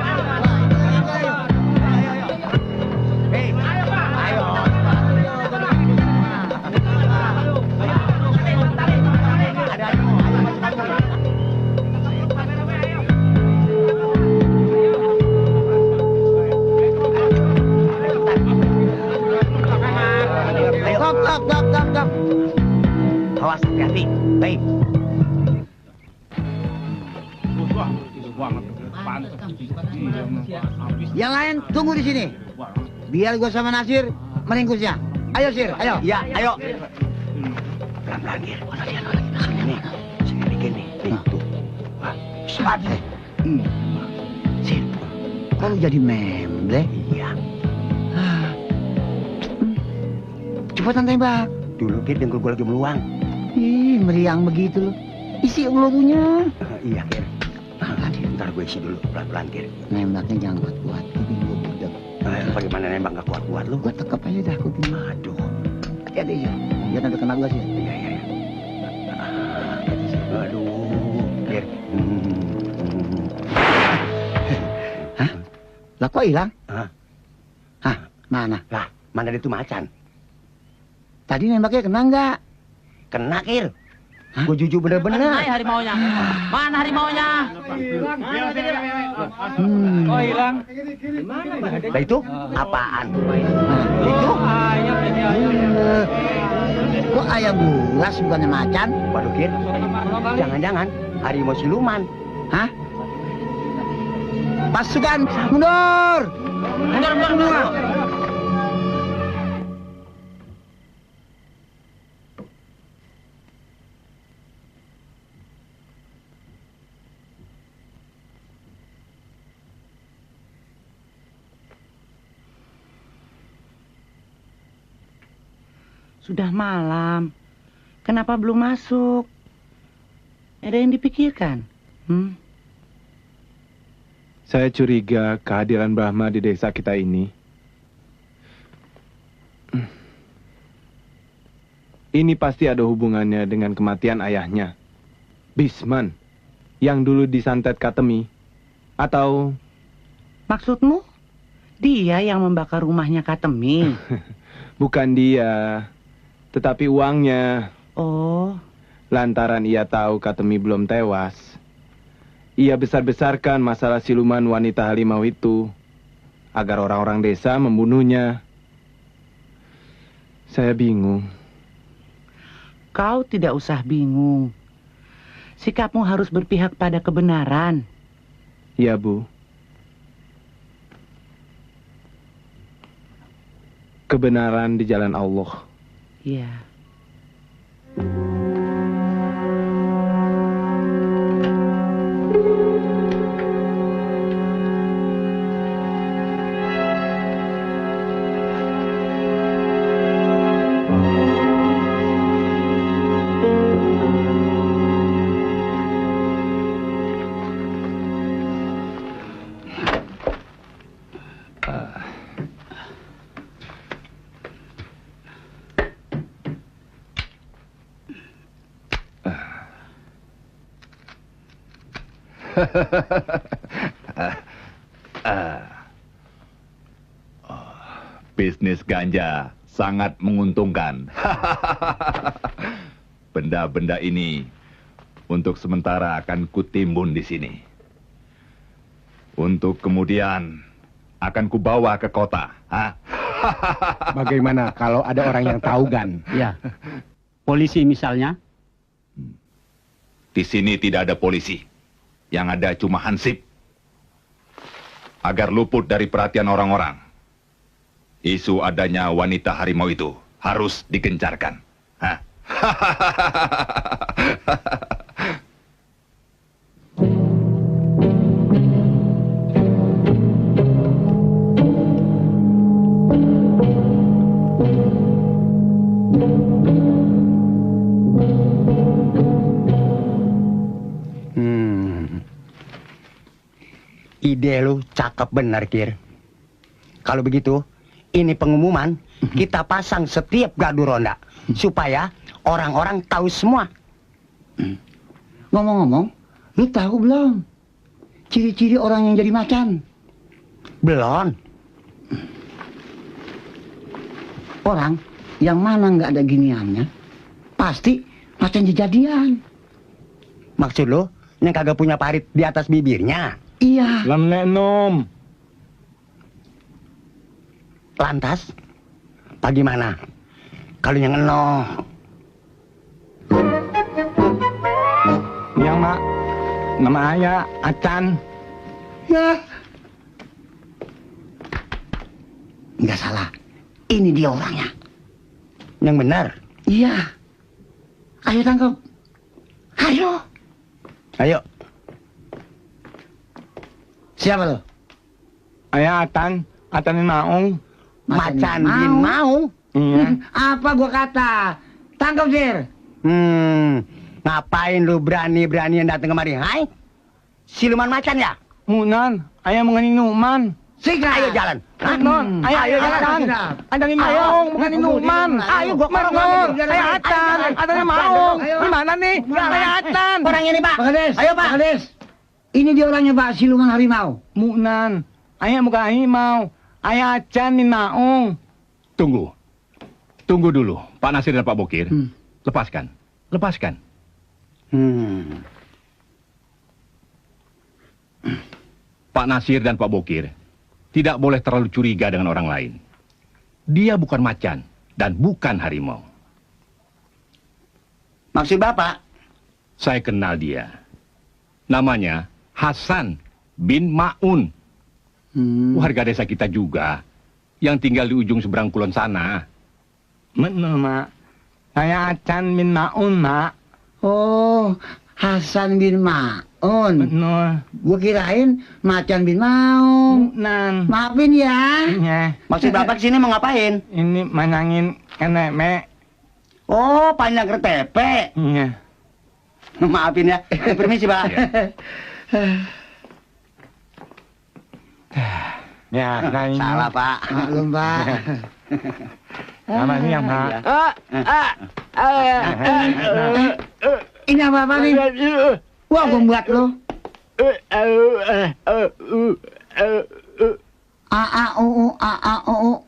S4: Stop. Awas, hati-hati. Baik. Yang lain tunggu di sini. Biar gua sama Nasir meringkusnya. Ayo, Sir. Ayo.
S10: Ya, ayo.
S4: Pelan-pelan, Gir. Mana dia lagi belakangnya nih. Sini gini. Nih, tuh. Cepat. Sir, kok lu jadi memble? Iya. Cepetan tembak.
S10: Dulu Kir, dengkul gue lagi meluang.
S4: Ih, meriang begitu loh. Isi pelurunya.
S10: Iya, Kir. Ntar gue isi dulu, pelan-pelan, Kir.
S4: Nembaknya jangan kuat-kuat. Kuping gue budek.
S10: Bagaimana nembak gak kuat-kuat lu?
S4: Gue tekap aja dah kuping.
S10: Aduh.
S4: Hati-hati ya. Jangan ada kena gue sih.
S10: Iya. Aduh, Kir.
S4: Hah? Lah kok hilang?
S10: Hah?
S4: Mana?
S10: Lah, mana itu macan?
S4: Tadi nembaknya kena nggak?
S10: Kena, Kir. Gue jujur bener-bener.
S16: Mana harimaunya? Mana harimaunya?
S10: Oh, hilang. Nah, itu apaan? Itu?
S4: Kok ayam bulas bukannya macan?
S10: Waduh, Kir. Jangan-jangan harimau siluman.
S4: Hah? Pasukan mundur!
S16: Mundur!
S9: Sudah malam. Kenapa belum masuk? Ada yang dipikirkan?
S8: Saya curiga kehadiran Brahma di desa kita ini. Ini pasti ada hubungannya dengan kematian ayahnya, Bisman, yang dulu disantet Katemi. Atau...
S9: Maksudmu? Dia yang membakar rumahnya Katemi?
S8: Bukan dia, tetapi uangnya.
S9: Oh.
S8: Lantaran ia tahu Katemi belum tewas, ia besar-besarkan masalah siluman wanita harimau itu, agar orang-orang desa membunuhnya. Saya bingung.
S9: Kau tidak usah bingung. Sikapmu harus berpihak pada kebenaran.
S8: Ya, Bu. Kebenaran di jalan Allah.
S9: Iya.
S12: Bisnis ganja sangat menguntungkan. Benda-benda ini untuk sementara akan kutimbun di sini. Untuk kemudian akan kubawa ke kota.
S10: Bagaimana kalau ada orang yang tahu, Gan?
S11: Ya. Polisi misalnya?
S12: Di sini tidak ada polisi. Yang ada cuma Hansip. Agar luput dari perhatian orang-orang, isu adanya wanita harimau itu harus digencarkan.
S10: Ide lu cakep benar, Kir. Kalau begitu, ini pengumuman kita pasang setiap gardu ronda supaya orang-orang tahu semua.
S4: Ngomong-ngomong, lu tahu belum ciri-ciri orang yang jadi macan?
S10: Belum.
S4: Orang yang mana nggak ada giniannya, pasti macan jejadian.
S10: Maksud lu, yang kagak punya parit di atas bibirnya?
S4: Iya.
S8: Lemnenom.
S10: Lantas, bagaimana kalau yang eno?
S8: Yang mak, nama ayah Acan.
S4: Ya. Nggak salah. Ini dia orangnya.
S10: Yang benar?
S4: Iya. Ayo tangkap. Ayo.
S10: Ayo.
S4: Siapa lo?
S8: Ayah Atan, Atan bin Maung.
S4: Macan bin Maung?
S8: Iya.
S4: Apa gua kata? Tangkap, Sir.
S10: Ngapain lu berani-beranian datang kemari? Hai? Siluman macan ya?
S8: Munan, ayah mengenai Numan.
S10: Sikat. Ayo jalan.
S8: Non, ayo jalan. Ada bin Maung, bukan Numan. Ayo gua korong. Ayah Atan, Atan bin Maung. Di mana nih? Ayah Atan.
S10: Orangnya nih, Pak.
S4: Pak Kades.
S10: Ayo, Pak.
S4: Pak Kades. Ini dia orangnya, Pak, siluman harimau.
S8: Munan, ayah bukan harimau. Ayah Acan bin Maung.
S13: Tunggu. Tunggu dulu, Pak Nasir dan Pak Bokir. Lepaskan. Lepaskan. Pak Nasir dan Pak Bokir tidak boleh terlalu curiga dengan orang lain. Dia bukan macan dan bukan harimau.
S10: Maksud Bapak?
S13: Saya kenal dia. Namanya Hasan bin Maun. Warga desa kita juga, yang tinggal di ujung seberang kulon sana.
S8: Benar, Mak. Saya Acan bin Maun, Mak.
S4: Oh, Hasan bin Maun.
S8: Benar.
S4: Gua kirain Macan bin Maung.
S8: Maafin
S4: ya.
S8: Iya.
S10: Maksud Bapak sini mau ngapain?
S8: Ini menangin nenek.
S4: Oh, panjang kertepe.
S8: Iya.
S4: Maafin ya. Permisi, Pak.
S8: Ya, nah ini.
S4: Salah, Pak.
S1: Maklum, Pak.
S8: Sama ini yang Pak.
S1: Ini apa nih? Wah, membuat lo.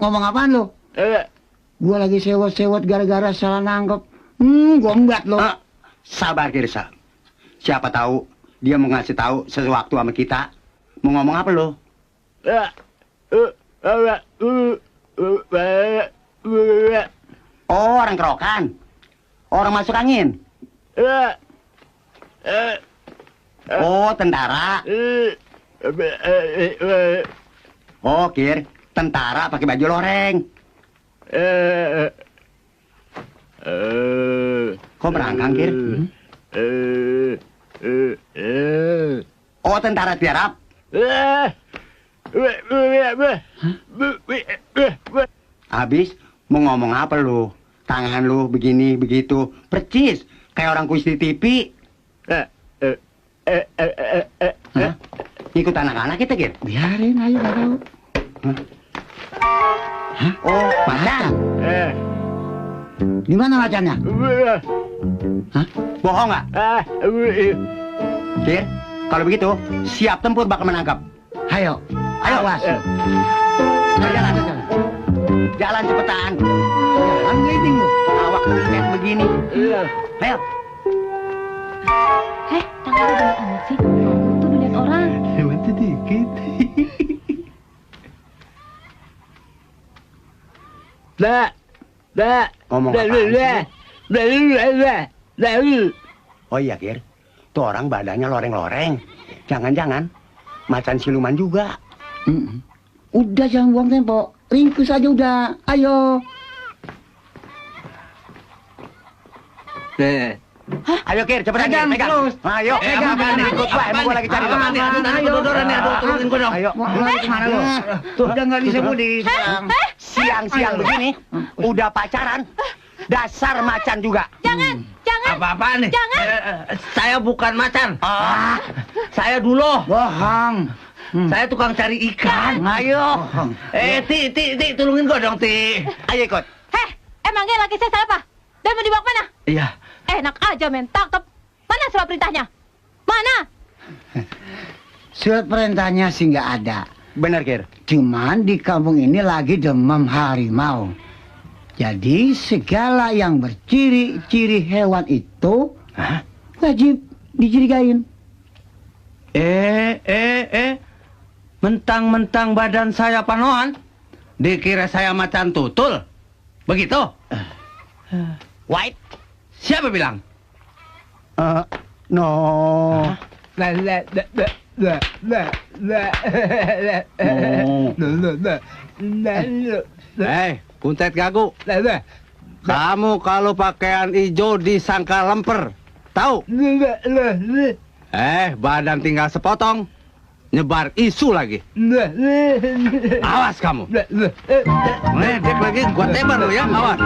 S1: Ngomong apaan lo? Gua lagi sewot-sewot gara-gara salah nangkep. Gombat lo.
S4: Sabar, Kirsa. Siapa tahu dia mau ngasih tahu sesuatu sama kita. Mau ngomong apa lo? Oh, orang kerokan. Orang masuk angin. Oh, tentara. Oh, Kir, tentara pakai baju loreng. Kok merangkang, Kir? Oh, tentara tiarap. Habis mau ngomong apa lu? Tangan lu begini begitu, percis kayak orang kuis di TV. Ikut anak-anak kita, Kir?
S1: Biarin aja, gak tahu.
S4: Oh, macan.
S1: Di mana macannya?
S4: Hah? Bohong nggak? Kir, kalau begitu siap tempur bakal menangkap.
S1: Ayo,
S4: awas. Jalan cepetan. Jalan gini lu. Awak kayak begini. Ayo.
S6: Tangan udah amat sih. Tuh dilihat orang.
S4: Hewan sedikit. Ngomong apaan? Oh iya, Kir. Tuh orang badannya loreng-loreng. Jangan-jangan macan siluman juga.
S1: Udah jangan buang tempo. Ringkus aja udah. Ayo.
S4: Ayo, Kir, cepetan, Kir, pegang. Ayo, pegang. Ikut gua, emang gua lagi cari.
S1: Ayo, turunin gua dong. Ayo, lari kemana lu? Tuh, udah nggak bisa budi.
S4: Siang-siang begini, udah pacaran. Dasar macan juga.
S6: Jangan.
S16: Apa-apaan nih?
S6: Jangan.
S16: Saya bukan macan. Saya dulu.
S1: Bohong.
S16: Saya tukang cari ikan.
S4: Ayo.
S16: Ti, tolongin gua dong, Ti.
S4: Ayo ikut.
S6: Emangnya laki saya salah apa? Dan mau dibawa kemana?
S16: Iya.
S6: Enak aja men, tangkep. Mana surat perintahnya? Mana?
S1: Surat perintahnya sih nggak ada.
S4: Benar, Kir.
S1: Cuman di kampung ini lagi demam harimau. Jadi segala yang berciri-ciri hewan itu wajib dicurigain.
S10: Mentang-mentang badan saya panoan, dikira saya macan tutul. Begitu?
S4: White?
S10: Siapa bilang?
S1: No.
S10: Kuntet gagu. Kamu kalau pakaian hijau disangka lemper. Tahu? Badan tinggal sepotong. Nyebar isu lagi. Awas kamu. Ledek lagi, gua tembak lu ya. Awas.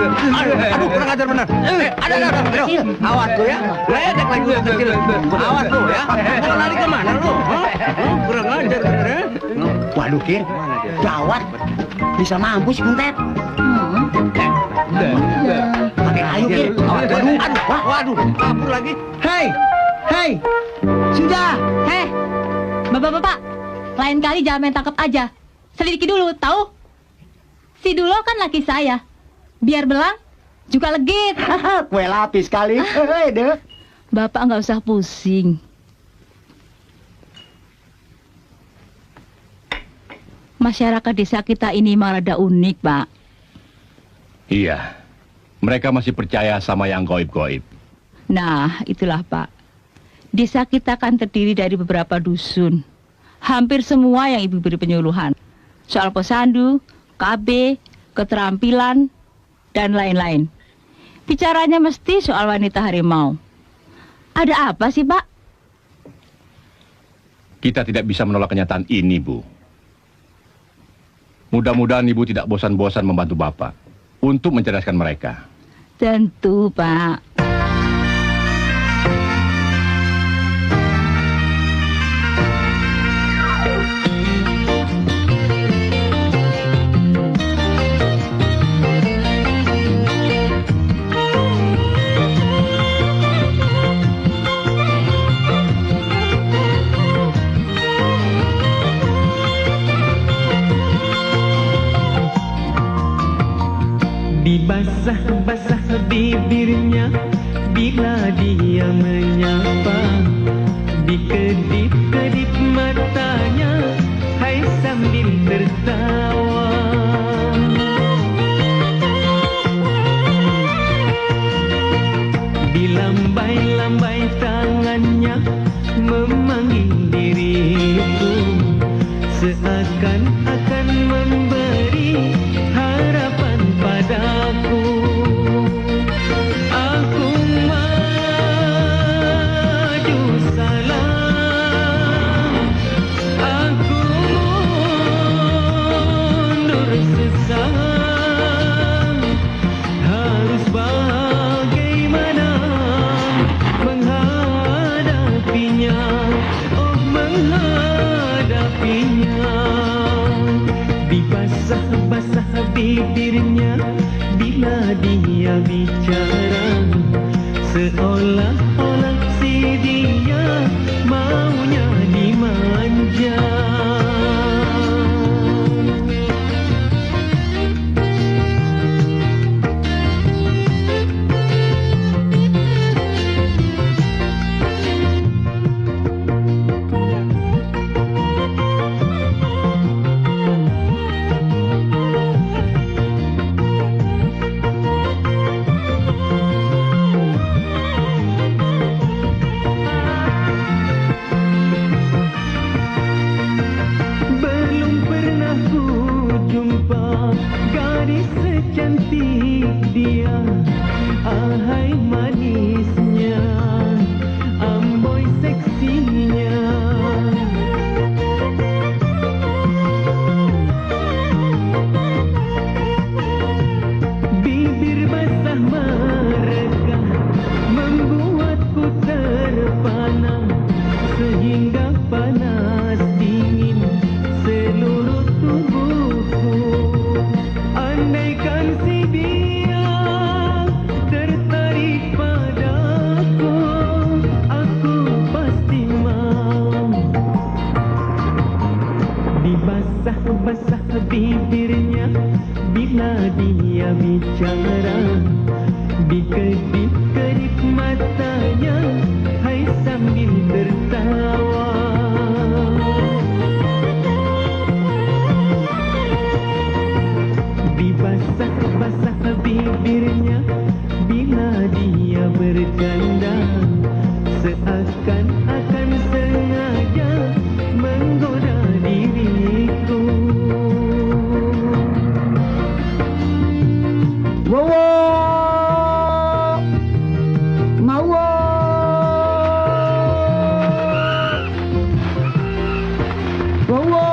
S10: Aduh, kurang ajar benar. Aduh. Awas lu ya. Ledek lagi lu kecil. Awas lu ya. Mau lari kemana lu? Kurang ajar benar ya.
S4: Waduh, Kir. Gawat. Bisa mampus, Kuntet. Pakai kayu, Kir.
S10: Waduh, kabur lagi.
S1: Hei, sudah.
S6: Bapak-bapak, lain kali jangan main tangkap aja. Selidiki dulu, tahu? Si Dulo kan laki saya. Biar belang, juga legit.
S4: Kue lapis kali.
S6: Bapak nggak usah pusing. Masyarakat desa kita ini memang rada unik, Pak.
S13: Iya, mereka masih percaya sama yang goib-goib.
S6: Nah, itulah, Pak. Desa kita kan terdiri dari beberapa dusun. Hampir semua yang ibu beri penyuluhan. Soal pesandu, KB, keterampilan, dan lain-lain. Bicaranya mesti soal wanita harimau. Ada apa sih, Pak?
S13: Kita tidak bisa menolak kenyataan ini, Bu. Mudah-mudahan Ibu tidak bosan-bosan membantu Bapak untuk mencerdaskan mereka.
S17: Tentu, Pak.
S18: Basah-basah bibirnya bila dia menyapa, dikedip-kedip matanya, hai sambil tertawa. Dilambai-lambai tangannya memanggil diriku, seakan-akan memberi harapan padaku. Aku maju salam, aku mundur sesam. Harus bagaimana menghadapinya, oh menghadapinya. Dibasah-basah bibirnya bila dia bicara, seolah-olah si dia maunya dimanja. Secantik dia, ahai manisnya, amboi seksinya. Bibir basah mereka membuatku terpana, sehingga panas dingin seluruh tubuhku. Andaikan si dia tertarik padaku, aku pasti mau. Dibasah-basah bibirnya bila dia bicara, dikedip-kedip matanya, hai sambil tertawa. Basah-basah bibirnya bila dia bercanda, seakan-akan sengaja menggoda diriku.
S1: Wowo, mawo, wowo.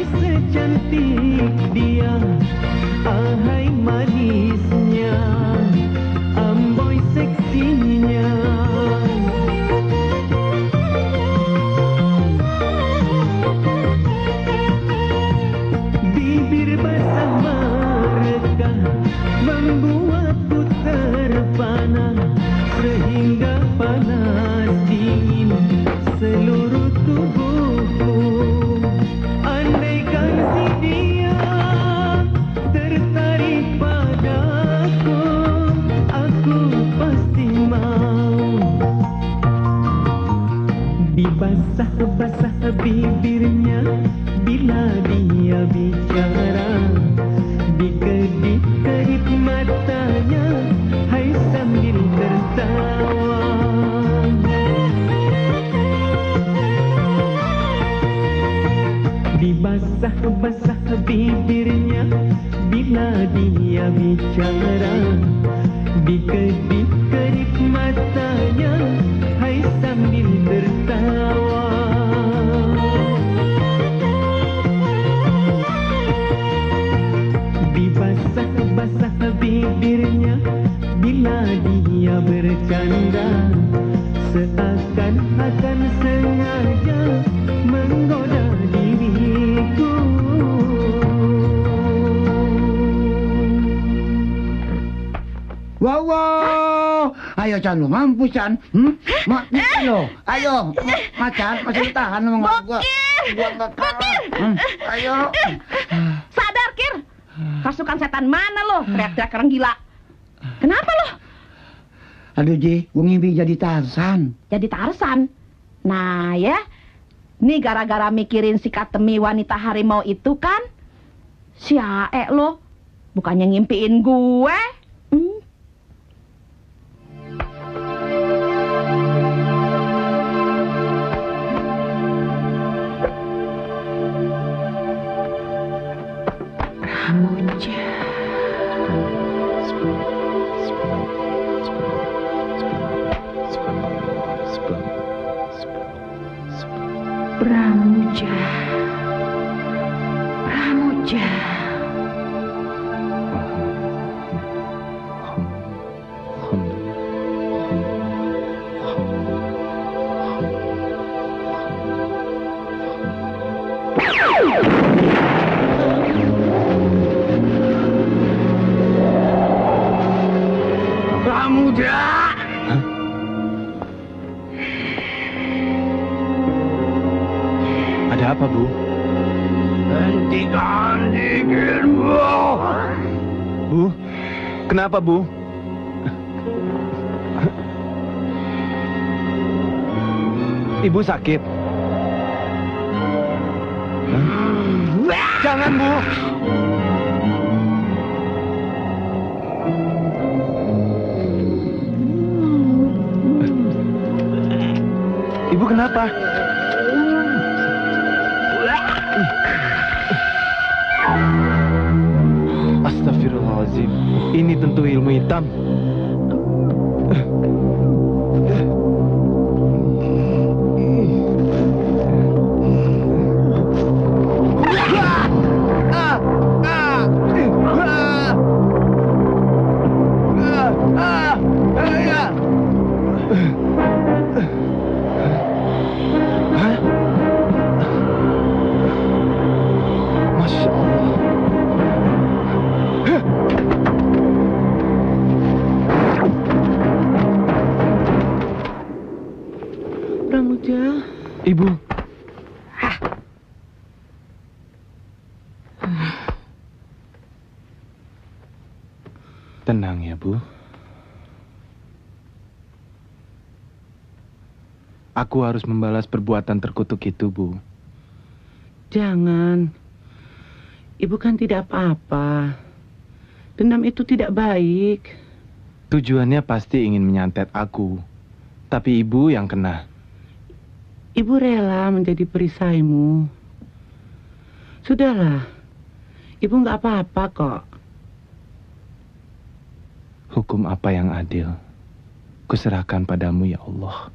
S1: Secantik dia, ahai manisnya, amboi seksinya. Bibir basah mereka membuatku terpana, sehingga panas dingin seluruh tubuhku. Andaikan si dia tertarik padaku, aku pasti mau. Dibasah-basah bibirnya bila dia bicara, dikedip-kedip matanya, hai sambil tertawa.
S18: bicara, di kedip-kedip matanya, hai sambil tertawa. Dibasah-basah bibirnya bila dia bercanda, seakan-akan sengaja menggoda diriku.
S4: Wow, ayo Chan, lu mampu Chan. Lo, ayo, Macan, masih tahan sama gua.
S5: Bokir!
S4: Ayo.
S5: Sadar, Kir! Pasukan setan mana lo? Teriak-teriak orang gila. Kenapa lo?
S4: Aduh Ji, gua ngimpi jadi Tarzan.
S5: Jadi Tarzan? Nah ya, nih gara-gara mikirin si Katemi wanita harimau itu kan? Si Ae lo, bukannya ngimpiin gue.
S2: Pramuja. Pramuja.
S18: Pramuja.
S8: Ada apa, Bu?
S18: Hentikan zikirmu.
S8: Bu, kenapa, Bu? Ibu sakit. Jangan, Bu. Ibu kenapa? Astagfirullahaladzim. Ini tentu ilmu hitam. Masya Allah.
S9: Pramuja.
S8: Ibu. Tenang ya, Bu. Aku harus membalas perbuatan terkutuk itu, Bu.
S9: Jangan. Ibu kan tidak apa-apa. Dendam itu tidak baik.
S8: Tujuannya pasti ingin menyantet aku. Tapi ibu yang kena.
S9: Ibu rela menjadi perisaimu. Sudahlah. Ibu nggak apa-apa kok.
S8: Hukum apa yang adil? Kuserahkan padamu ya Allah.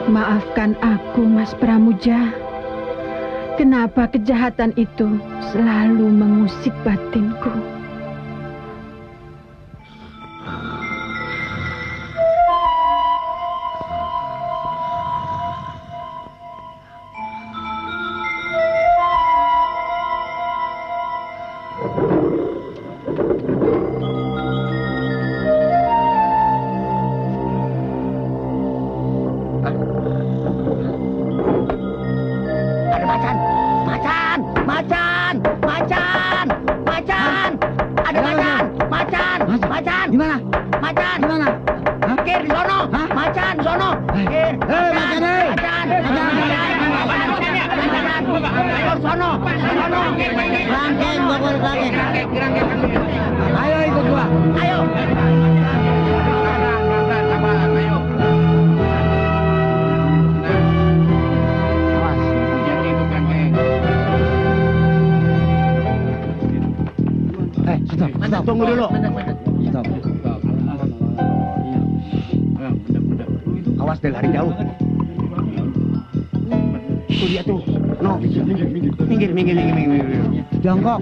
S2: Maafkan aku, Mas Pramuja. Kenapa kejahatan itu selalu mengusik batinku?
S10: sono. Kerangkeng, bawa kerangkeng. Ayo ikut gua. Ayo. Stop. Tunggu dulu. Stop. Awas dia lari jauh. Itu dia tuh. No. Minggir. Jongkok.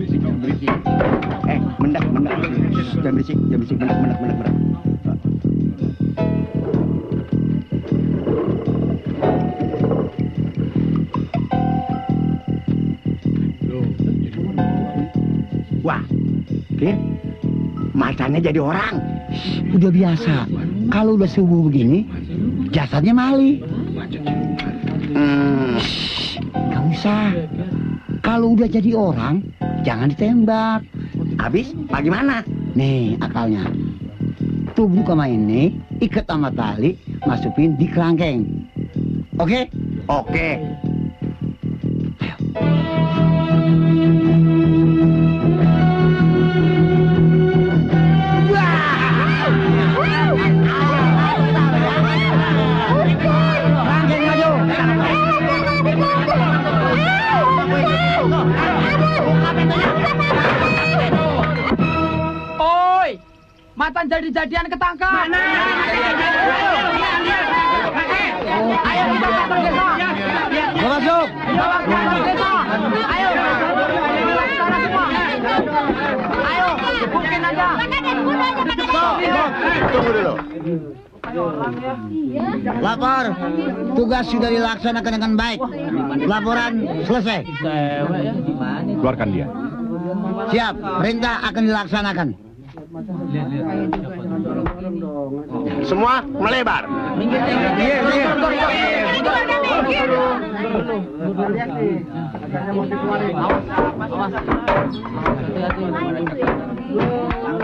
S10: Mendak. Jangan berisik. Mendak. Wah, Kir, matanya jadi orang. Udah biasa. Kalau udah subuh begini, jasadnya mali. Gak usah. Kalau udah jadi orang, jangan ditembak. Habis, bagaimana? Nih akalnya. Tuh buka main nih, ikat sama tali, masukin di kerangkeng. Oke? Oke.
S16: Oi, Macan jadi-jadian ketangkap. Ayo kita kantor desa.
S10: Masuk.
S16: Bawa ke kantor desa. Ayo. Sana semua. Ayo, gebukin aja.
S4: Tunggu dulu.
S10: Lapor. Tugas sudah dilaksanakan dengan baik. Laporan selesai.
S13: Keluarkan dia.
S10: Siap, perintah akan dilaksanakan.
S4: Semua melebar.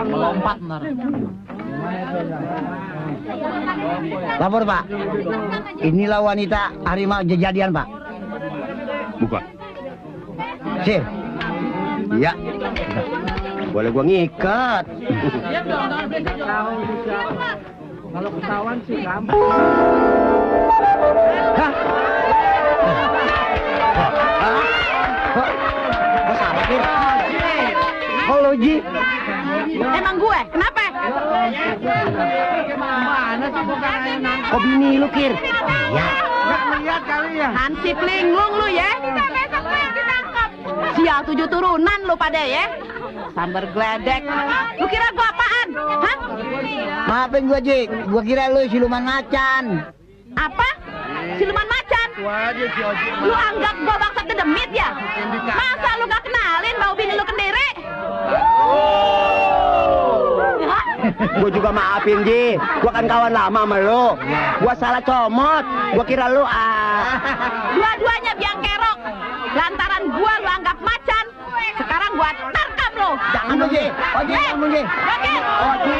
S16: Melompat ntar.
S10: Lapor, Pak. Inilah wanita harimau kejadian, Pak.
S13: Buka.
S10: Sir. Iya. Boleh gua ngikat.
S16: Kalau ketahuan sih gampang.
S10: Kok salah, Kir? Halo, Ji.
S5: Emang gue? Kenapa?
S16: Mana sih bukan
S10: Kok bini lu, Kir? Ya.
S16: Nggak lihat kali ya.
S5: Hansip linglung lu ya. Besok gue yang ditangkap. Sial 7 turunan lu pada ya. Sambar geledek. Lu kira gua apaan? Hah?
S10: Maafin gua, Ji. Gua kira lu siluman macan.
S5: Apa? Siluman macan? Lu anggap gua bangsat kedemit ya? Masa lu gak kenalin bau bini lu kendiri?
S10: Gua juga maafin, Ji. Gua kan kawan lama sama lu. Gua salah comot. Gua kira lu
S5: Dua-duanya biang kerok. Lantaran gua lu anggap macan. Sekarang gua tarkam lu.
S10: Jangan dong, Ji. Oji, jangan, Ji. Oji,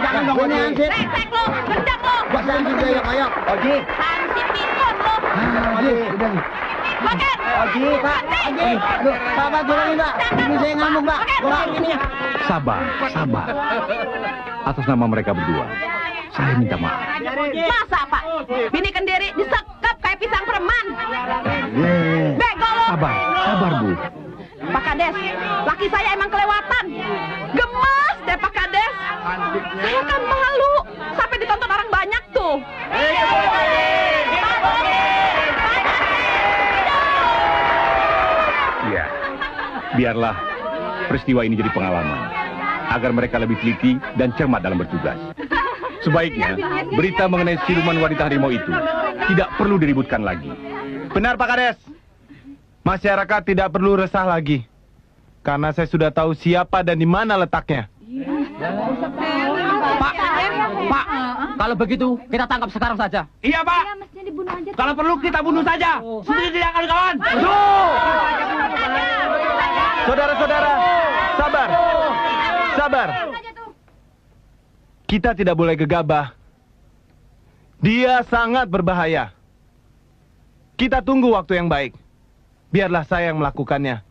S10: jangan dong, Oji.
S5: Resek lu, gendang lu.
S10: Gua sanjung koyok-koyok. Oji.
S5: Hansip pikun lu.
S10: Oji, udah nih.
S5: Baget.
S10: Oji, Pak. Oji. Aduh, Pak, turun Pak. Ini saya ngamuk, Pak. Gua gini ya.
S13: Sabar. Atas nama mereka berdua, saya minta maaf.
S5: Masa, Pak? Bini kendiri disekap kayak pisang permen. Bego lu.
S13: Sabar, Bu.
S5: Pak Kades, laki saya emang kelewatan. Gemes deh Pak Kades. Saya kan malu sampai ditonton orang banyak tuh.
S13: Ya, biarlah peristiwa ini jadi pengalaman agar mereka lebih teliti dan cermat dalam bertugas. Sebaiknya berita mengenai siluman wanita harimau itu tidak perlu diributkan lagi.
S8: Benar Pak Kades. Masyarakat tidak perlu resah lagi. Karena saya sudah tahu siapa dan di mana letaknya.
S16: Pak, kalau begitu kita tangkap sekarang saja. Iya, Pak. Kalau perlu kita bunuh saja. Seperti tidak kawan-kawan.
S8: Saudara-saudara, sabar. Kita tidak boleh gegabah. Dia sangat berbahaya. Kita tunggu waktu yang baik. biarlah saya yang melakukannya.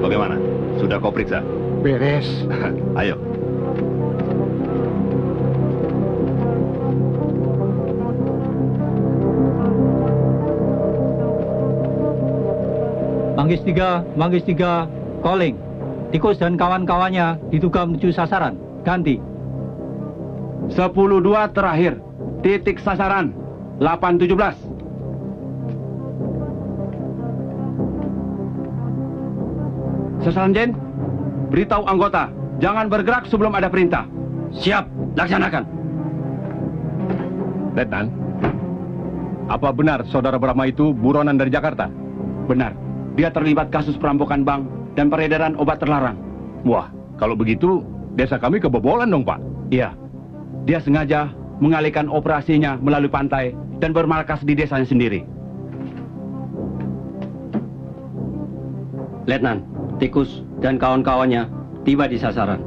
S12: Bagaimana? Sudah kau periksa?
S10: Beres.
S12: Ayo.
S17: Manggis 3, calling. Tikus dan kawan-kawannya diduga menuju sasaran. Ganti.
S16: 10-2 terakhir. Titik sasaran 8-17. Sasaran Jen, beritahu anggota, jangan bergerak sebelum ada perintah. Siap, laksanakan.
S13: Letnan, apa benar saudara Brahma itu buronan dari Jakarta?
S16: Benar, dia terlibat kasus perampokan bank dan peredaran obat terlarang.
S13: Wah, kalau begitu desa kami kebobolan dong, Pak.
S16: Iya, dia sengaja mengalihkan operasinya melalui pantai dan bermarkas di desanya sendiri. Letnan, Tikus dan kawan-kawannya tiba di sasaran.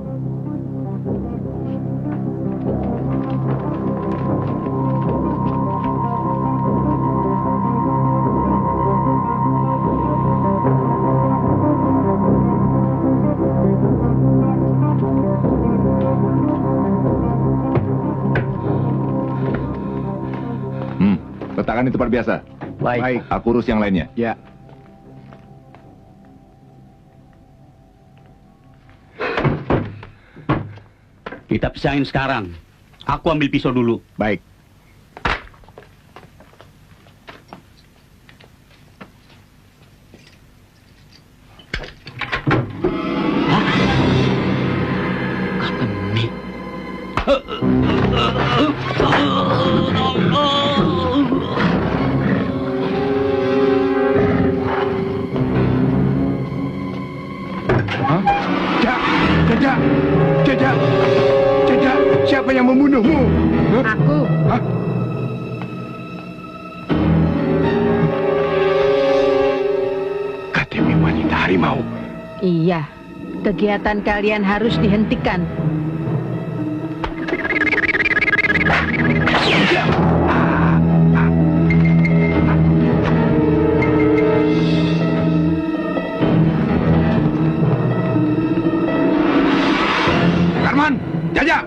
S12: Letakkan di tempat biasa.
S16: Baik.
S12: Aku urus yang lainnya.
S16: Ya. Kita pisahin sekarang. Aku ambil pisau dulu.
S10: Baik.
S7: Siapa yang membunuhmu?
S2: Aku.
S7: Hah? Katemi wanita harimau.
S2: Iya, kegiatan kalian harus dihentikan.
S7: Karman, Jaja.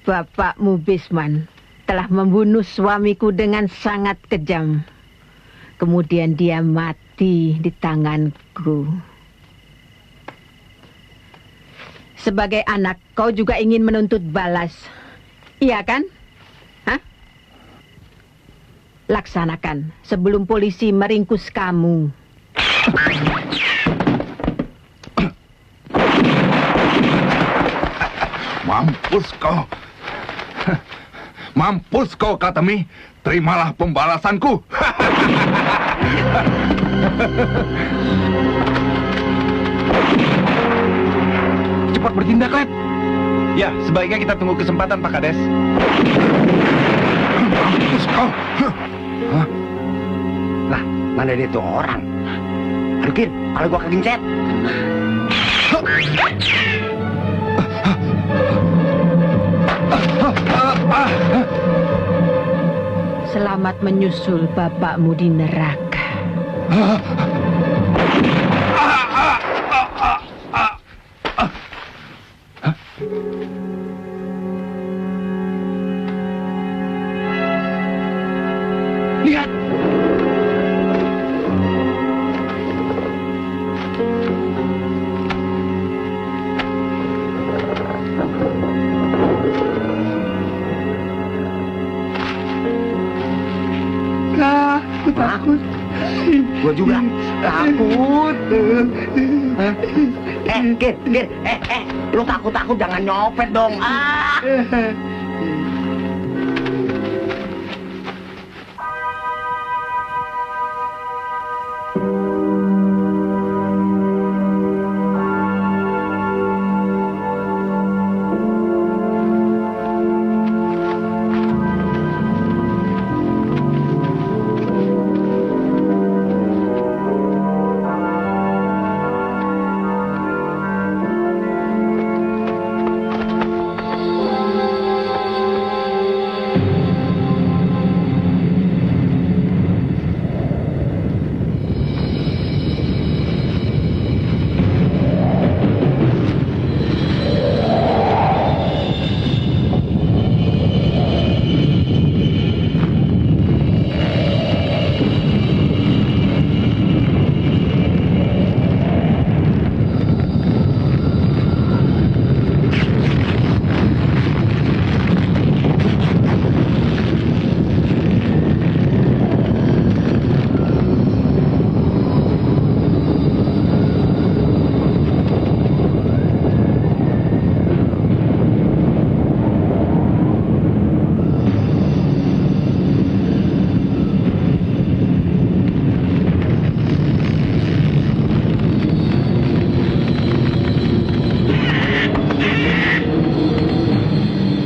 S2: Bapakmu Bisman telah membunuh suamiku dengan sangat kejam. Kemudian dia mati di tanganku. Sebagai anak, kau juga ingin menuntut balas. Iya kan? Hah? Laksanakan sebelum polisi meringkus kamu.
S12: Mampus kau. Mampus kau, Katemi. Terimalah pembalasanku.
S8: Cepat bertindak, Lep. Ya, sebaiknya kita tunggu kesempatan, Pak Kades.
S12: Mampus kau.
S4: Lah, mana dia tuh orang? Adukin, kalau gua kegencet.
S2: Selamat menyusul bapakmu di neraka.
S7: Lihat.
S4: Takut. Gua juga takut. Kir, lu takut jangan nyopet dong.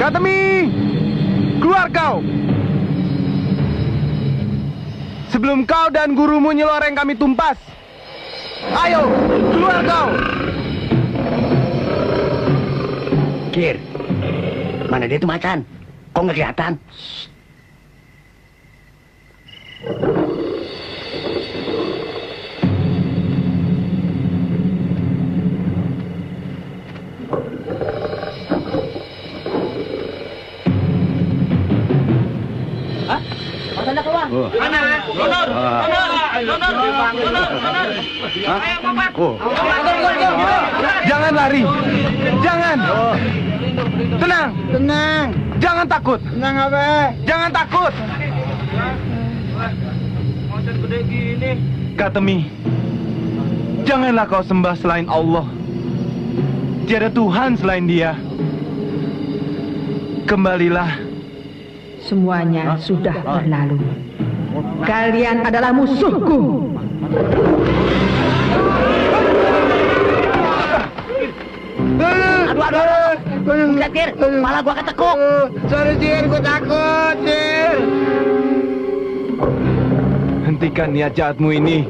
S8: Katemi, keluar kau! Sebelum kau dan gurumu nyeloreng kami tumpas. Ayo, keluar kau!
S4: Kir, mana dia tuh macan? Kok nggak kelihatan?
S5: Macannya keluar.
S18: Mana?
S8: Jangan lari. Jangan. Tenang. Jangan takut.
S18: Tenang apa?
S8: Jangan takut.
S18: Macan gede gini.
S8: Katemi, janganlah kau sembah selain Allah. Tiada Tuhan selain Dia. Kembalilah.
S2: Semuanya sudah berlalu. Kalian adalah musuhku.
S4: Aduh. Buset, Kir. Malah gua ketekuk.
S18: Sorry, Kir. Gua takut, Kir.
S8: Hentikan niat jahatmu ini.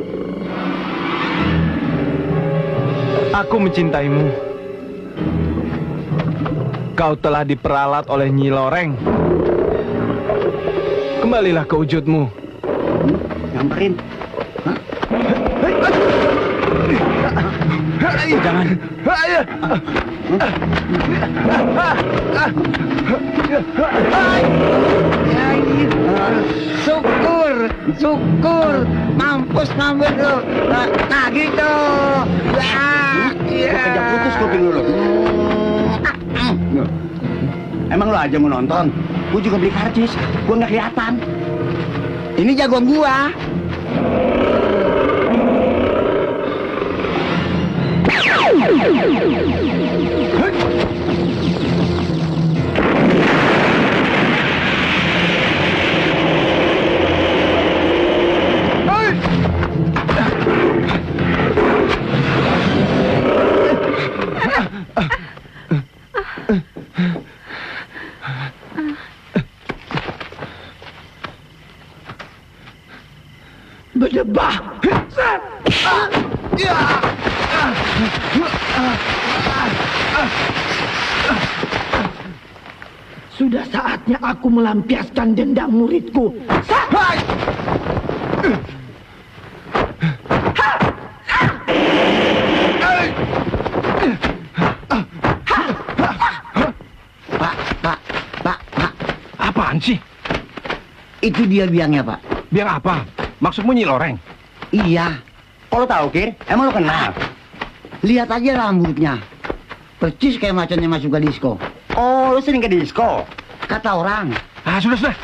S8: Aku mencintaimu. Kau telah diperalat oleh Nyi Loreng. Kembalilah ke wujudmu.
S4: Nyamperin.
S8: Jangan.
S18: Syukur. Mampus lu. Nah gitu.
S4: Kejap putus kuping lu. Emang lu aja mau nonton? Gua juga beli karcis. Gua nggak kelihatan. Ini jagoan gua.
S1: Berdebah. Sudah saatnya aku melampiaskan dendam muridku.
S4: Pak.
S13: Apaan sih?
S4: Itu dia biangnya, Pak.
S13: Biang apa? Maksudmu Nyi Loreng?
S4: Iya. Kok lo tahu, Kir? Emang lo kenal? Lihat aja rambutnya. Percis kayak macannya masuk ke disko. Oh, lo sering ke disko? Kata orang.
S13: Ah, sudah.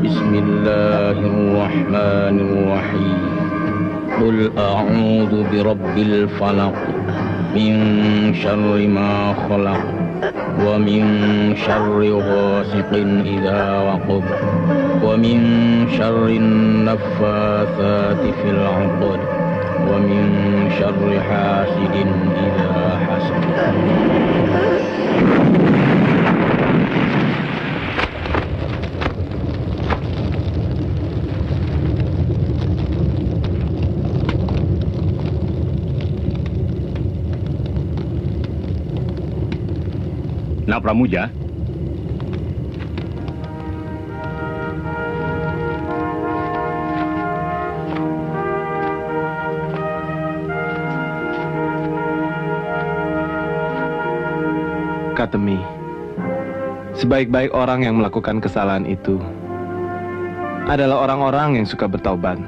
S15: Bismillahirrahmanirrahim. Qul a'udzu birabbil falaq min syarri ma khalaq wa min syarri ghasiqin idza waqab wa min syarri naffatsati fil 'uqad wa min syarri hasidin idza hasad.
S13: Nak Pramuja?
S8: Katemi, sebaik-baik orang yang melakukan kesalahan itu adalah orang-orang yang suka bertaubat.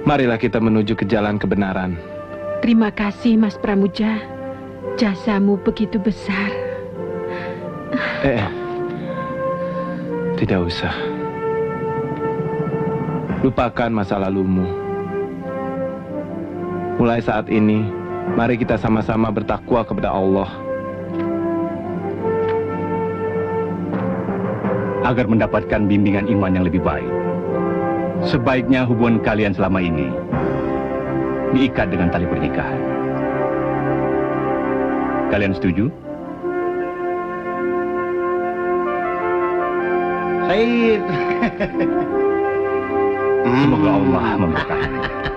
S8: Marilah kita menuju ke jalan kebenaran.
S2: Terima kasih, Mas Pramuja. Jasamu begitu besar.
S8: Tidak usah. Lupakan masa lalumu. Mulai saat ini, mari kita sama-sama bertakwa kepada Allah.
S13: Agar mendapatkan bimbingan iman yang lebih baik, sebaiknya hubungan kalian selama ini diikat dengan tali pernikahan. Kalian setuju?
S10: Said.
S13: Semoga Allah memberkati.